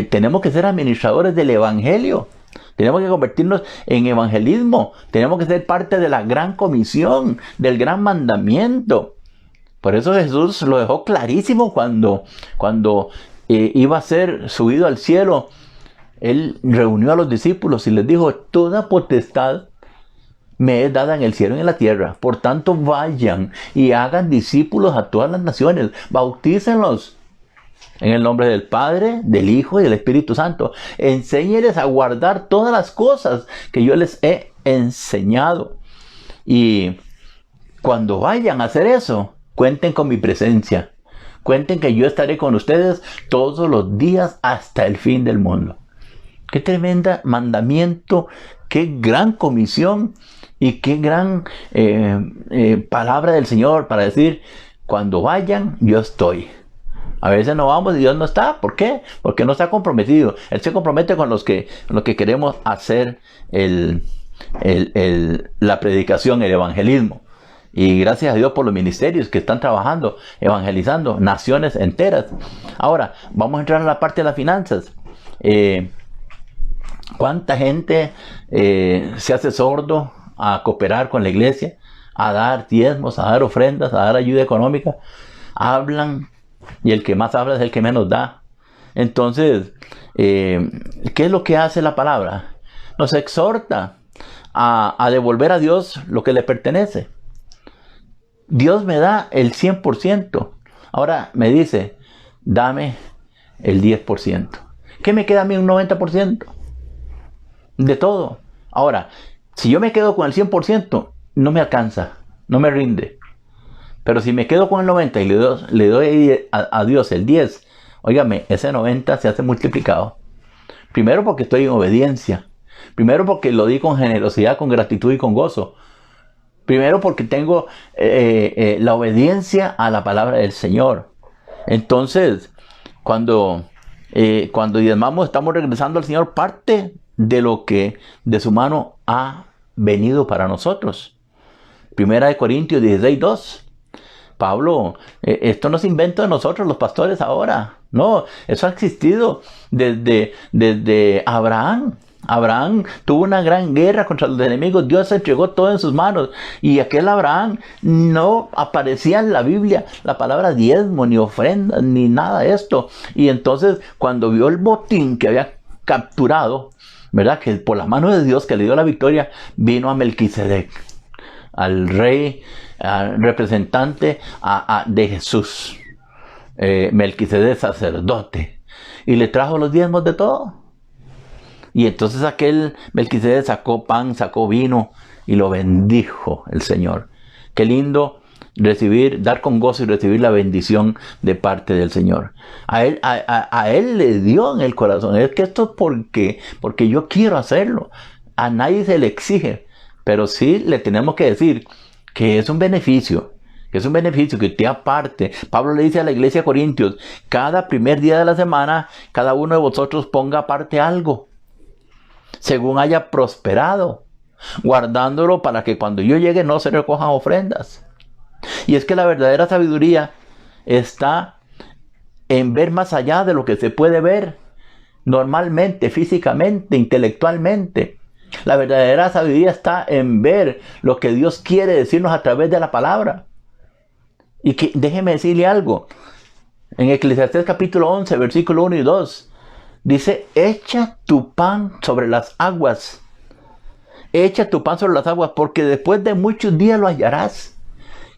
tenemos que ser administradores del evangelio. Tenemos que convertirnos en evangelismo. Tenemos que ser parte de la gran comisión, del gran mandamiento. Por eso Jesús lo dejó clarísimo cuando iba a ser subido al cielo. Él reunió a los discípulos y les dijo, toda potestad me es dada en el cielo y en la tierra. Por tanto, vayan y hagan discípulos a todas las naciones. Bautícenlos en el nombre del Padre, del Hijo y del Espíritu Santo. Enséñeles a guardar todas las cosas que yo les he enseñado. Y cuando vayan a hacer eso, cuenten con mi presencia. Cuenten que yo estaré con ustedes todos los días hasta el fin del mundo. Qué tremenda mandamiento, qué gran comisión y qué gran palabra del Señor para decir, cuando vayan, yo estoy. A veces no vamos y Dios no está. ¿Por qué? Porque no está comprometido. Él se compromete con los que queremos hacer la predicación, el evangelismo. Y gracias a Dios por los ministerios que están trabajando, evangelizando naciones enteras. Ahora, vamos a entrar a la parte de las finanzas. ¿Cuánta gente se hace sordo a cooperar con la iglesia, a dar diezmos, a dar ofrendas, a dar ayuda económica? Hablan y el que más habla es el que menos da. Entonces, ¿qué es lo que hace la palabra? Nos exhorta a devolver a Dios lo que le pertenece. Dios me da el 100%. Ahora me dice, dame el 10%. ¿Qué me queda a mí? Un 90% de todo. Ahora, si yo me quedo con el 100%, no me alcanza, no me rinde. Pero si me quedo con el 90% y le doy a Dios el 10%, óigame, ese 90 se hace multiplicado. Primero porque estoy en obediencia. Primero porque lo di con generosidad, con gratitud y con gozo. Primero porque tengo la obediencia a la palabra del Señor. Entonces, cuando diezmamos, estamos regresando al Señor parte de lo que de su mano ha venido para nosotros. Primera de Corintios 16:2. Pablo, esto no es invento de nosotros los pastores ahora. No, eso ha existido desde Abraham. Abraham tuvo una gran guerra contra los enemigos. Dios entregó todo en sus manos. Y aquel Abraham no aparecía en la Biblia la palabra diezmo, ni ofrenda, ni nada de esto. Y entonces cuando vio el botín que había capturado, ¿verdad? Que por la mano de Dios que le dio la victoria, vino a Melquisedec, al rey, al representante de Jesús. Melquisedec, sacerdote. Y le trajo los diezmos de todo. Y entonces aquel Melquisedec sacó pan, sacó vino y lo bendijo el Señor. Qué lindo recibir, dar con gozo y recibir la bendición de parte del Señor. A él le dio en el corazón. Es que esto es porque yo quiero hacerlo. A nadie se le exige, pero sí le tenemos que decir que es un beneficio. Que es un beneficio que usted aparte. Pablo le dice a la iglesia de Corintios, cada primer día de la semana, cada uno de vosotros ponga aparte algo, según haya prosperado, guardándolo para que cuando yo llegue no se recojan ofrendas. Y es que la verdadera sabiduría está en ver más allá de lo que se puede ver normalmente, físicamente, intelectualmente. La verdadera sabiduría está en ver lo que Dios quiere decirnos a través de la palabra. Y que déjeme decirle algo. En Eclesiastés capítulo 11, versículo 1 y 2, dice, echa tu pan sobre las aguas. Echa tu pan sobre las aguas, porque después de muchos días lo hallarás.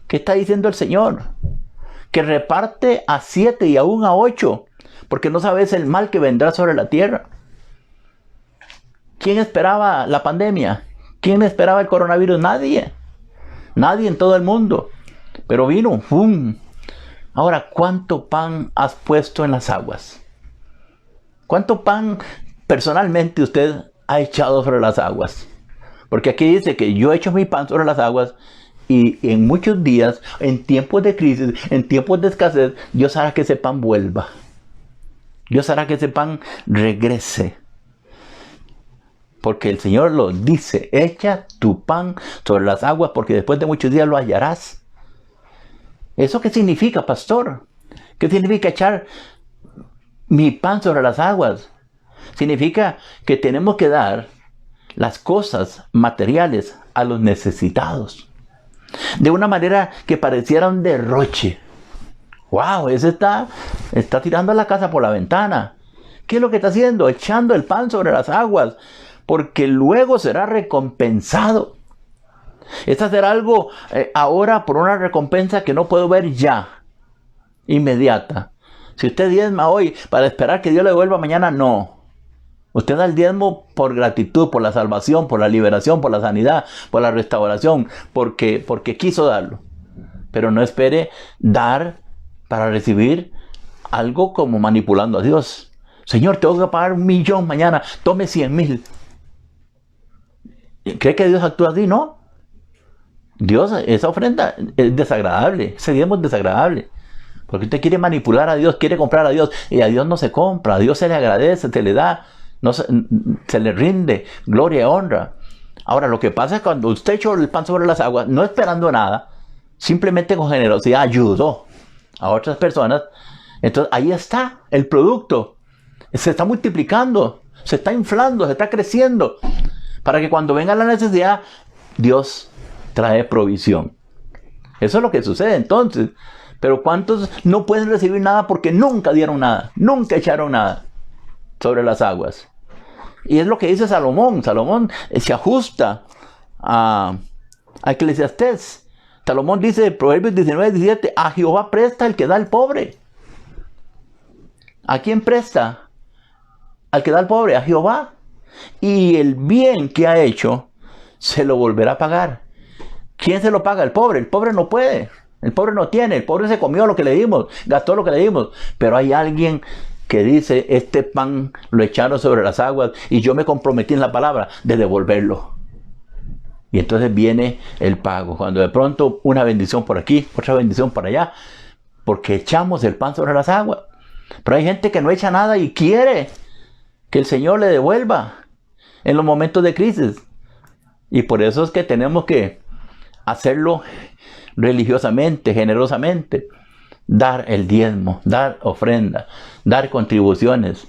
¿Qué está diciendo el Señor? Que reparte a 7 y aún a 8, porque no sabes el mal que vendrá sobre la tierra. ¿Quién esperaba la pandemia? ¿Quién esperaba el coronavirus? Nadie. Nadie en todo el mundo. Pero vino, ¡fum! Ahora, ¿cuánto pan has puesto en las aguas? ¿Cuánto pan personalmente usted ha echado sobre las aguas? Porque aquí dice que yo echo mi pan sobre las aguas y en muchos días, en tiempos de crisis, en tiempos de escasez, Dios hará que ese pan vuelva. Dios hará que ese pan regrese. Porque el Señor lo dice, echa tu pan sobre las aguas porque después de muchos días lo hallarás. ¿Eso qué significa, pastor? ¿Qué significa echar mi pan sobre las aguas? Significa que tenemos que dar las cosas materiales a los necesitados. De una manera que pareciera un derroche. ¡Wow! Ese está tirando la casa por la ventana. ¿Qué es lo que está haciendo? Echando el pan sobre las aguas. Porque luego será recompensado. Es hacer algo ahora por una recompensa que no puedo ver ya, inmediata. Si usted diezma hoy para esperar que Dios le devuelva mañana, no. Usted da el diezmo por gratitud, por la salvación, por la liberación, por la sanidad, por la restauración, porque quiso darlo. Pero no espere dar para recibir algo como manipulando a Dios. Señor, tengo que pagar 1,000,000 mañana, tome 100,000. ¿Cree que Dios actúa así? No. Dios, esa ofrenda es desagradable, ese diezmo es desagradable. Porque usted quiere manipular a Dios, quiere comprar a Dios. Y a Dios no se compra, a Dios se le agradece, se le da, no se le rinde gloria y honra. Ahora, lo que pasa es cuando usted echó el pan sobre las aguas, no esperando nada, simplemente con generosidad ayudó a otras personas. Entonces ahí está el producto. Se está multiplicando, se está inflando, se está creciendo. Para que cuando venga la necesidad, Dios trae provisión. Eso es lo que sucede entonces. Pero ¿cuántos no pueden recibir nada porque nunca dieron nada? Nunca echaron nada sobre las aguas. Y es lo que dice Salomón. Salomón se ajusta a Eclesiastés. Salomón dice, Proverbios 19:17, a Jehová presta el que da al pobre. ¿A quién presta? Al que da al pobre, a Jehová. Y el bien que ha hecho, se lo volverá a pagar. ¿Quién se lo paga? El pobre. El pobre no puede. El pobre no tiene. El pobre se comió lo que le dimos, gastó lo que le dimos. Pero hay alguien que dice, este pan lo echaron sobre las aguas y yo me comprometí en la palabra de devolverlo. Y entonces viene el pago. Cuando de pronto una bendición por aquí, otra bendición por allá, porque echamos el pan sobre las aguas. Pero hay gente que no echa nada y quiere que el Señor le devuelva en los momentos de crisis. Y por eso es que tenemos que hacerlo religiosamente, generosamente. Dar el diezmo, dar ofrenda, dar contribuciones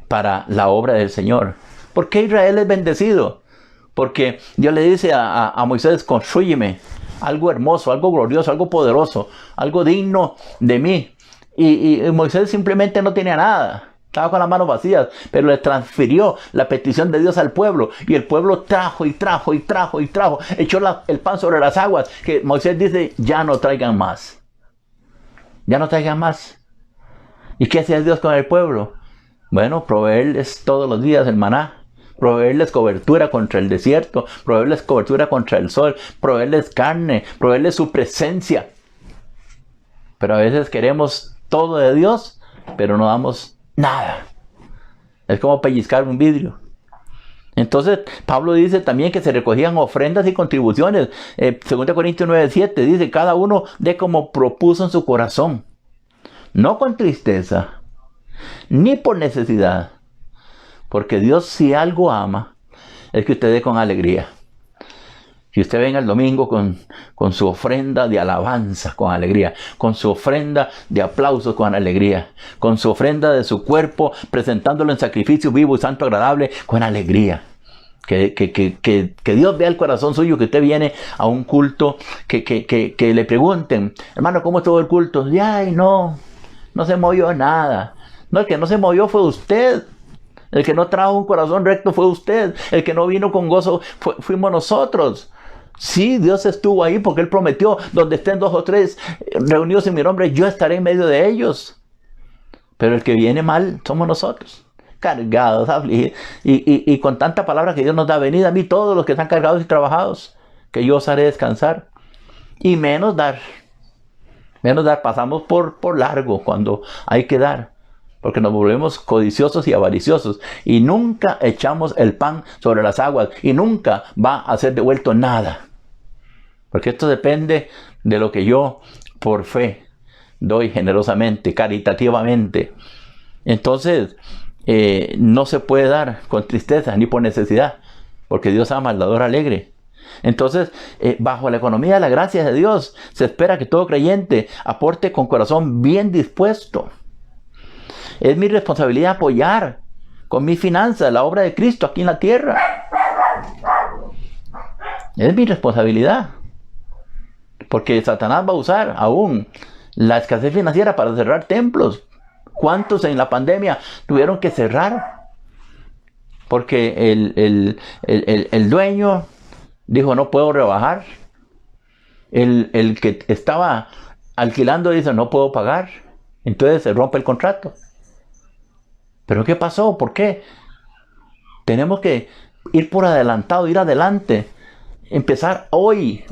para la obra del Señor. ¿Por qué Israel es bendecido? Porque Dios le dice a Moisés, constrúyeme algo hermoso, algo glorioso, algo poderoso, algo digno de mí. Y Moisés simplemente no tenía nada. Estaba con las manos vacías, pero le transfirió la petición de Dios al pueblo. Y el pueblo trajo y trajo y trajo y trajo. Echó el pan sobre las aguas. Que Moisés dice, ya no traigan más. Ya no traigan más. ¿Y qué hacía Dios con el pueblo? Bueno, proveerles todos los días el maná. Proveerles cobertura contra el desierto. Proveerles cobertura contra el sol. Proveerles carne. Proveerles su presencia. Pero a veces queremos todo de Dios, pero no damos nada. Es como pellizcar un vidrio. Entonces Pablo dice también que se recogían ofrendas y contribuciones. 2 Corintios 9:7 dice, cada uno dé como propuso en su corazón, no con tristeza ni por necesidad, porque Dios, si algo ama, es que usted dé con alegría. Si usted venga el domingo con su ofrenda de alabanza con alegría, con su ofrenda de aplausos con alegría, con su ofrenda de su cuerpo, presentándolo en sacrificio vivo y santo agradable con alegría. Que Dios vea el corazón suyo, que usted viene a un culto, que le pregunten, hermano, ¿cómo estuvo el culto? Y ay, no se movió nada. No, el que no se movió fue usted. El que no trajo un corazón recto fue usted. El que no vino con gozo fuimos nosotros. Sí, Dios estuvo ahí porque Él prometió, donde estén 2 o 3 reunidos en mi nombre, yo estaré en medio de ellos. Pero el que viene mal somos nosotros, cargados, afligidos, y con tanta palabra que Dios nos da, venid a mí todos los que están cargados y trabajados, que yo os haré descansar. Y menos dar, pasamos por largo cuando hay que dar. Porque nos volvemos codiciosos y avariciosos. Y nunca echamos el pan sobre las aguas. Y nunca va a ser devuelto nada. Porque esto depende de lo que yo, por fe, doy generosamente, caritativamente. Entonces, no se puede dar con tristeza ni por necesidad. Porque Dios ama al dador alegre. Entonces, bajo la economía de la gracia de Dios, se espera que todo creyente aporte con corazón bien dispuesto. Es mi responsabilidad apoyar con mis finanzas la obra de Cristo aquí en la tierra. Es mi responsabilidad. Porque Satanás va a usar aún la escasez financiera para cerrar templos. ¿Cuántos en la pandemia tuvieron que cerrar? Porque el dueño dijo, no puedo rebajar. El que estaba alquilando dice, no puedo pagar. Entonces se rompe el contrato. ¿Pero qué pasó? ¿Por qué? Tenemos que ir por adelantado, ir adelante. Empezar hoy,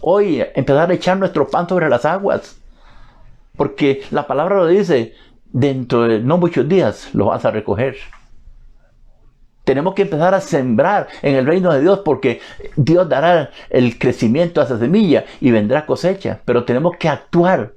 empezar a echar nuestro pan sobre las aguas. Porque la palabra lo dice, dentro de no muchos días lo vas a recoger. Tenemos que empezar a sembrar en el reino de Dios, porque Dios dará el crecimiento a esa semilla y vendrá cosecha. Pero tenemos que actuar.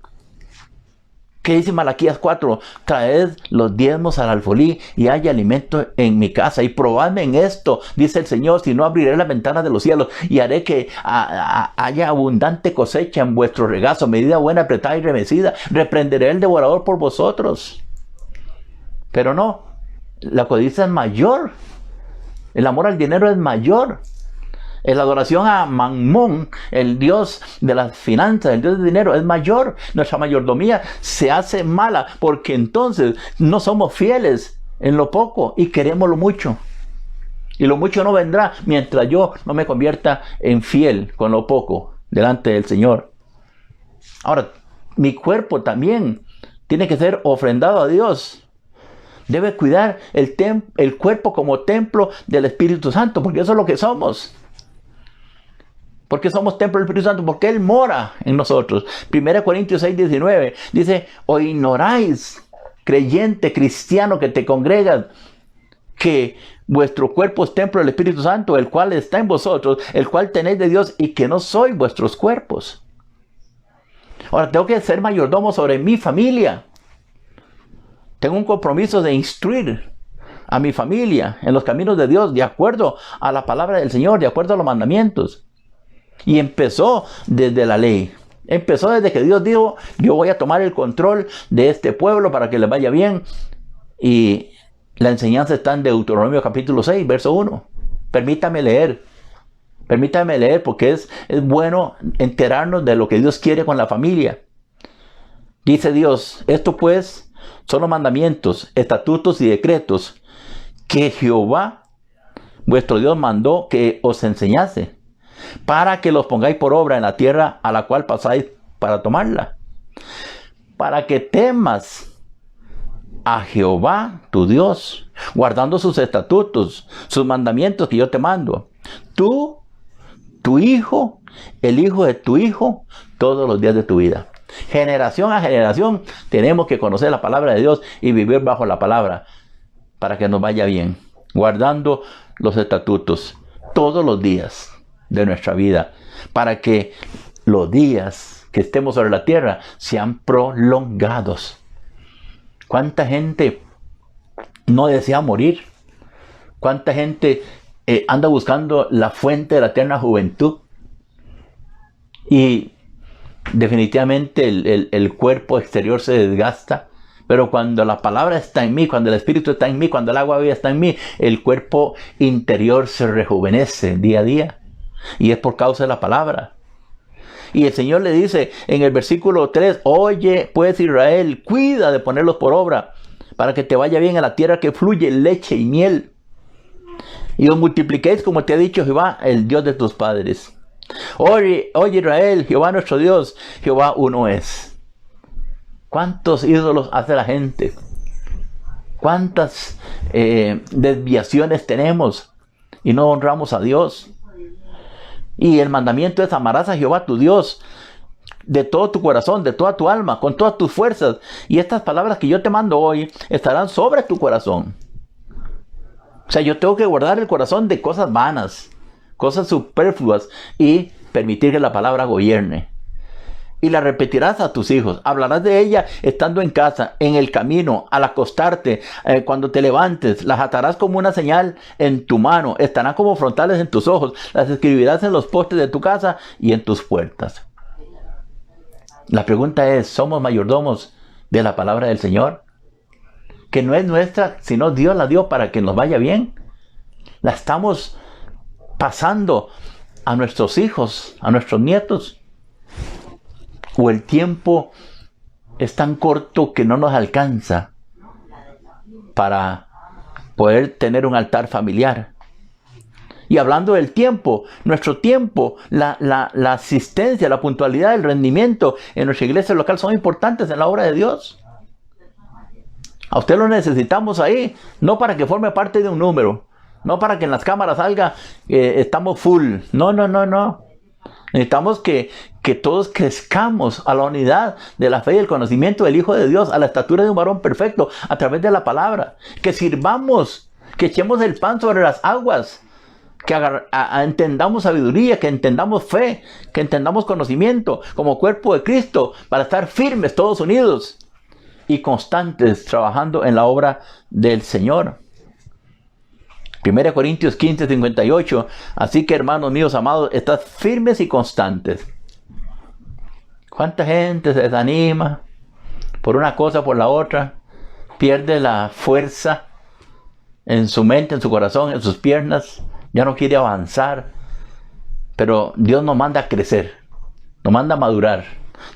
¿Qué dice Malaquías 4? Traed los diezmos al alfolí y haya alimento en mi casa. Y probadme en esto, dice el Señor, si no abriré las ventanas de los cielos y haré que haya abundante cosecha en vuestro regazo, medida buena, apretada y remecida. Reprenderé el devorador por vosotros. Pero no, la codicia es mayor. El amor al dinero es mayor. La adoración a Mamón, el dios de las finanzas, el dios del dinero, es mayor. Nuestra mayordomía se hace mala porque entonces no somos fieles en lo poco y queremos lo mucho. Y lo mucho no vendrá mientras yo no me convierta en fiel con lo poco delante del Señor. Ahora, mi cuerpo también tiene que ser ofrendado a Dios. Debe cuidar el cuerpo como templo del Espíritu Santo, porque eso es lo que somos. Porque somos templo del Espíritu Santo, porque Él mora en nosotros. 1 Corintios 6:19 dice, o ignoráis, creyente, cristiano que te congregas, que vuestro cuerpo es templo del Espíritu Santo, el cual está en vosotros, el cual tenéis de Dios y que no sois vuestros cuerpos. Ahora tengo que ser mayordomo sobre mi familia. Tengo un compromiso de instruir a mi familia en los caminos de Dios, de acuerdo a la palabra del Señor, de acuerdo a los mandamientos. Y empezó desde la ley. Empezó desde que Dios dijo, yo voy a tomar el control de este pueblo para que les vaya bien. Y la enseñanza está en Deuteronomio capítulo 6, verso 1. Permítame leer porque es bueno enterarnos de lo que Dios quiere con la familia. Dice Dios, esto pues son los mandamientos, estatutos y decretos que Jehová, vuestro Dios, mandó que os enseñase, para que los pongáis por obra en la tierra a la cual pasáis para tomarla, para que temas a Jehová tu Dios, guardando sus estatutos, sus mandamientos que yo te mando, tú, tu hijo, el hijo de tu hijo, todos los días de tu vida. Generación a generación tenemos que conocer la palabra de Dios y vivir bajo la palabra para que nos vaya bien, guardando los estatutos todos los días de nuestra vida, para que los días que estemos sobre la tierra sean prolongados. ¿Cuánta gente no desea morir? ¿Cuánta gente anda buscando la fuente de la eterna juventud? Y definitivamente el cuerpo exterior se desgasta, pero cuando la palabra está en mí, cuando el Espíritu está en mí, cuando el agua viva está en mí, el cuerpo interior se rejuvenece día a día. Y es por causa de la palabra. Y el Señor le dice en el versículo 3, oye pues Israel, cuida de ponerlos por obra, para que te vaya bien a la tierra que fluye leche y miel. Y os multipliquéis como te ha dicho Jehová, el Dios de tus padres. Oye Israel, Jehová nuestro Dios, Jehová uno es. ¿Cuántos ídolos hace la gente? ¿Cuántas desviaciones tenemos y no honramos a Dios? Y el mandamiento es: amarás a Jehová tu Dios de todo tu corazón, de toda tu alma, con todas tus fuerzas. Y estas palabras que yo te mando hoy estarán sobre tu corazón. O sea, yo tengo que guardar el corazón de cosas vanas, cosas superfluas, y permitir que la palabra gobierne. Y la repetirás a tus hijos. Hablarás de ella estando en casa, en el camino, al acostarte, cuando te levantes. Las atarás como una señal en tu mano. Estarán como frontales en tus ojos. Las escribirás en los postes de tu casa y en tus puertas. La pregunta es: ¿somos mayordomos de la palabra del Señor? Que no es nuestra, sino Dios la dio para que nos vaya bien. La estamos pasando a nuestros hijos, a nuestros nietos. O el tiempo es tan corto que no nos alcanza para poder tener un altar familiar. Y hablando del tiempo, nuestro tiempo, la asistencia, la puntualidad, el rendimiento en nuestra iglesia local son importantes en la obra de Dios. A usted lo necesitamos ahí, no para que forme parte de un número, no para que en las cámaras salga estamos full. No. Necesitamos que todos crezcamos a la unidad de la fe y el conocimiento del Hijo de Dios, a la estatura de un varón perfecto, a través de la palabra. Que sirvamos, que echemos el pan sobre las aguas, que entendamos sabiduría, que entendamos fe, que entendamos conocimiento como cuerpo de Cristo, para estar firmes todos unidos y constantes trabajando en la obra del Señor. 1 Corintios 15, 58. Así que, hermanos míos amados, estad firmes y constantes. ¿Cuánta gente se desanima por una cosa, por la otra? Pierde la fuerza en su mente, en su corazón, en sus piernas. Ya no quiere avanzar. Pero Dios nos manda a crecer, nos manda a madurar,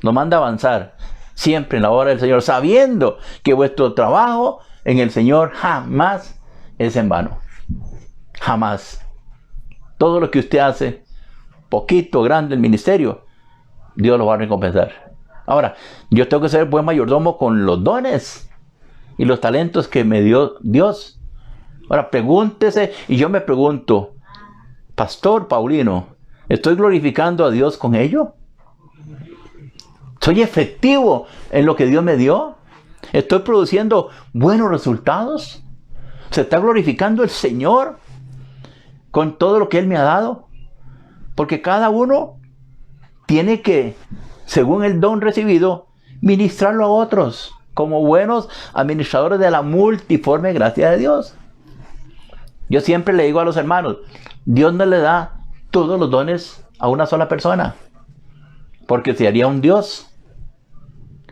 nos manda a avanzar siempre en la obra del Señor, sabiendo que vuestro trabajo en el Señor jamás es en vano. Jamás. Todo lo que usted hace, poquito, grande, el ministerio, Dios lo va a recompensar. Ahora, yo tengo que ser buen mayordomo con los dones y los talentos que me dio Dios. Ahora, pregúntese, y yo me pregunto, Pastor Paulino, ¿estoy glorificando a Dios con ello? ¿Soy efectivo en lo que Dios me dio? ¿Estoy produciendo buenos resultados? ¿Se está glorificando el Señor con todo lo que Él me ha dado? Porque cada uno tiene que, según el don recibido, ministrarlo a otros como buenos administradores de la multiforme gracia de Dios. Yo siempre le digo a los hermanos, Dios no le da todos los dones a una sola persona, porque se haría un Dios.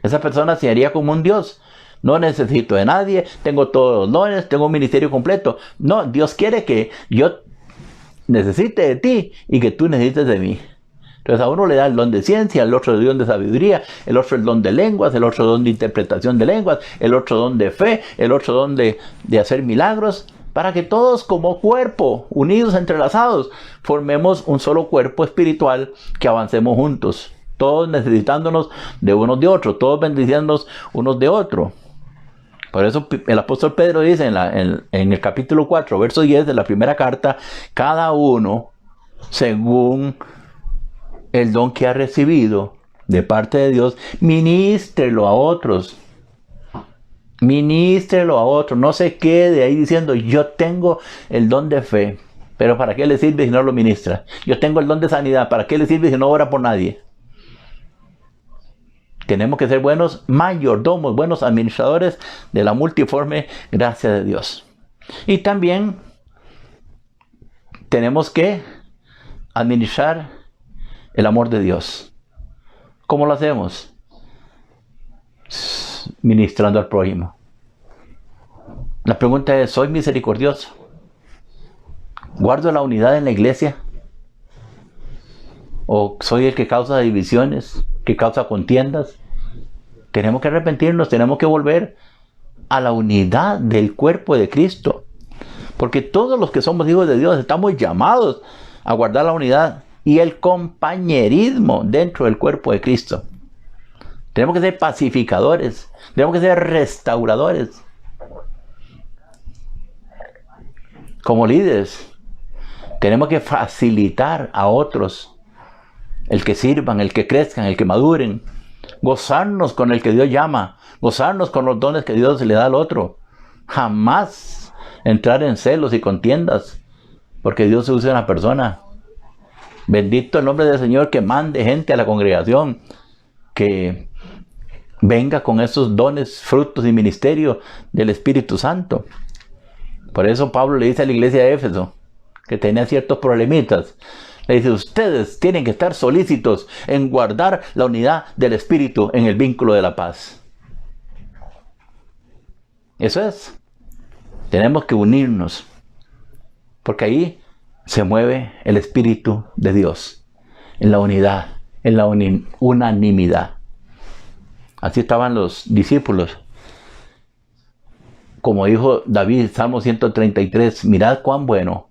Esa persona se haría como un Dios. No necesito de nadie, tengo todos los dones, tengo un ministerio completo. No, Dios quiere que yo necesite de ti y que tú necesites de mí. Entonces a uno le da el don de ciencia, el otro el don de sabiduría, el otro el don de lenguas, el otro don de interpretación de lenguas, el otro don de fe, el otro don de hacer milagros, para que todos como cuerpo, unidos, entrelazados, formemos un solo cuerpo espiritual que avancemos juntos. Todos necesitándonos de unos de otros, todos bendiciéndonos unos de otros. Por eso el apóstol Pedro dice en el capítulo 4, verso 10 de la primera carta, cada uno según el don que ha recibido de parte de Dios, ministrelo a otros. Ministrelo a otros. No se quede ahí diciendo, yo tengo el don de fe, pero ¿para qué le sirve si no lo ministra? Yo tengo el don de sanidad, ¿para qué le sirve si no ora por nadie? Tenemos que ser buenos mayordomos, buenos administradores de la multiforme gracia de Dios. Y también tenemos que administrar el amor de Dios. ¿Cómo lo hacemos? Ministrando al prójimo. La pregunta es, ¿soy misericordioso? ¿Guardo la unidad en la iglesia? ¿O soy el que causa divisiones, que causa contiendas? Tenemos que arrepentirnos, tenemos que volver a la unidad del cuerpo de Cristo. Porque todos los que somos hijos de Dios estamos llamados a guardar la unidad y el compañerismo dentro del cuerpo de Cristo. Tenemos que ser pacificadores, tenemos que ser restauradores. Como líderes, tenemos que facilitar a otros el que sirvan, el que crezcan, el que maduren. Gozarnos con el que Dios llama, gozarnos con los dones que Dios le da al otro. Jamás entrar en celos y contiendas, porque Dios usa una persona. Bendito el nombre del Señor, que mande gente a la congregación, que venga con esos dones, frutos y ministerio del Espíritu Santo. Por eso Pablo le dice a la iglesia de Éfeso, que tenía ciertos problemitas, le dice, ustedes tienen que estar solícitos en guardar la unidad del Espíritu en el vínculo de la paz. Eso es. Tenemos que unirnos, porque ahí se mueve el Espíritu de Dios, en la unidad, en la unanimidad. Así estaban los discípulos. Como dijo David, Salmo 133, mirad cuán bueno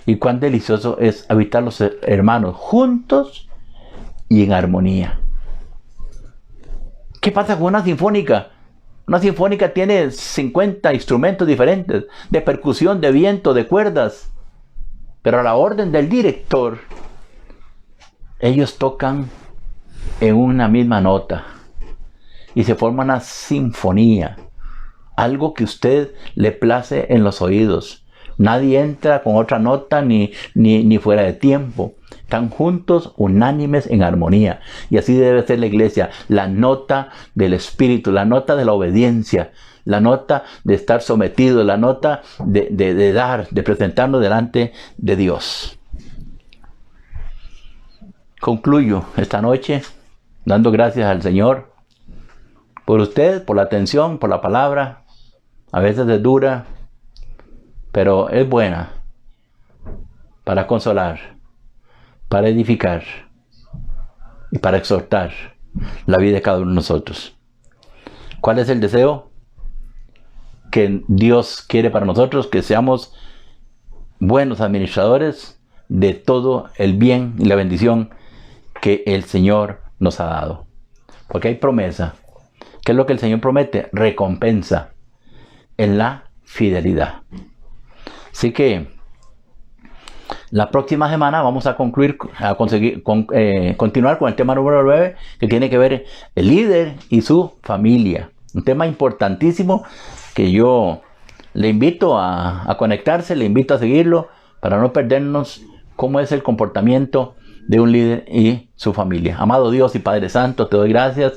y cuán delicioso es habitar los hermanos juntos y en armonía. ¿Qué pasa con una sinfónica? Una sinfónica tiene 50 instrumentos diferentes, de percusión, de viento, de cuerdas. Pero a la orden del director, ellos tocan en una misma nota y se forma una sinfonía. Algo que a usted le place en los oídos. Nadie entra con otra nota ni fuera de tiempo. están juntos, unánimes, en armonía. Y así debe ser la iglesia, la nota del Espíritu, la nota de la obediencia, la nota de estar sometido, la nota de dar, de presentarnos delante de Dios. Concluyo esta noche dando gracias al Señor por usted, por la atención, por la palabra. A veces es dura, pero es buena para consolar, para edificar y para exhortar la vida de cada uno de nosotros. ¿Cuál es el deseo que Dios quiere para nosotros? Que seamos buenos administradores de todo el bien y la bendición que el Señor nos ha dado. Porque hay promesa. ¿Qué es lo que el Señor promete? Recompensa en la fidelidad. Así que la próxima semana vamos a continuar con el tema número 9, que tiene que ver el líder y su familia. Un tema importantísimo que yo le invito a conectarse, le invito a seguirlo para no perdernos cómo es el comportamiento de un líder y su familia. Amado Dios y Padre Santo, te doy gracias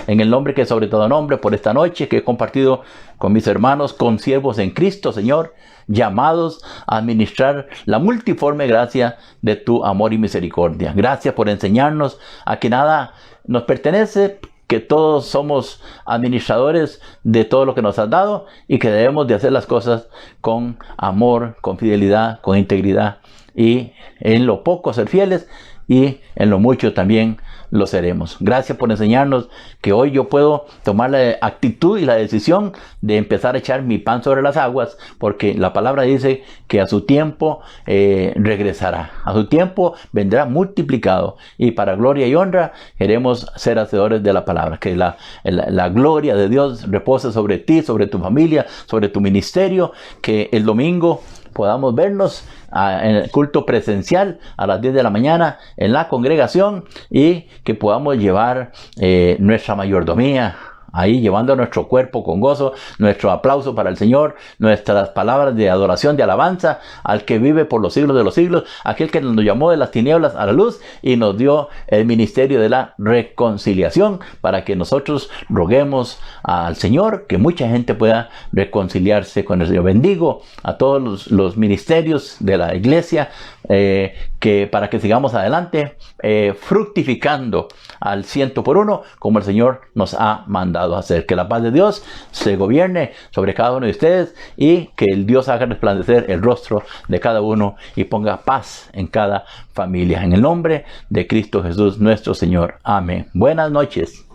en el nombre que es sobre todo nombre por esta noche que he compartido con mis hermanos, consiervos en Cristo, Señor, llamados a administrar la multiforme gracia de tu amor y misericordia. Gracias por enseñarnos a que nada nos pertenece, que todos somos administradores de todo lo que nos has dado y que debemos de hacer las cosas con amor, con fidelidad, con integridad, y en lo poco ser fieles y en lo mucho también lo seremos. Gracias por enseñarnos que hoy yo puedo tomar la actitud y la decisión de empezar a echar mi pan sobre las aguas, porque la palabra dice que a su tiempo regresará, a su tiempo vendrá multiplicado, y para gloria y honra queremos ser hacedores de la palabra. Que la gloria de Dios repose sobre ti, sobre tu familia, sobre tu ministerio. Que el domingo podamos vernos en el culto presencial a las 10 de la mañana en la congregación, y que podamos llevar nuestra mayordomía ahí, llevando nuestro cuerpo con gozo, nuestro aplauso para el Señor, nuestras palabras de adoración, de alabanza al que vive por los siglos de los siglos, aquel que nos llamó de las tinieblas a la luz y nos dio el ministerio de la reconciliación, para que nosotros roguemos al Señor que mucha gente pueda reconciliarse con el Señor. Bendigo a todos los ministerios de la iglesia, que para que sigamos adelante fructificando al 100%, como el Señor nos ha mandado a hacer. Que la paz de Dios se gobierne sobre cada uno de ustedes, y que el Dios haga resplandecer el rostro de cada uno y ponga paz en cada familia. En el nombre de Cristo Jesús nuestro Señor. Amén. Buenas noches.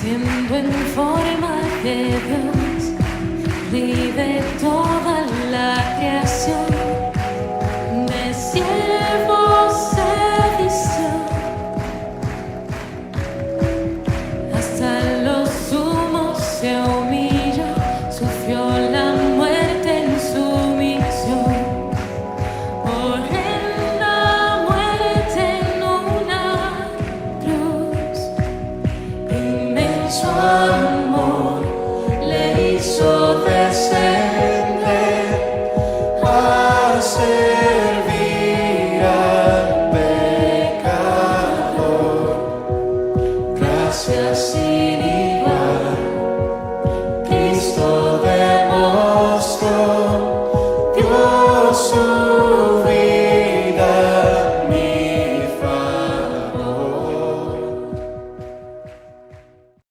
Siendo en forma de Dios, vive toda la creación.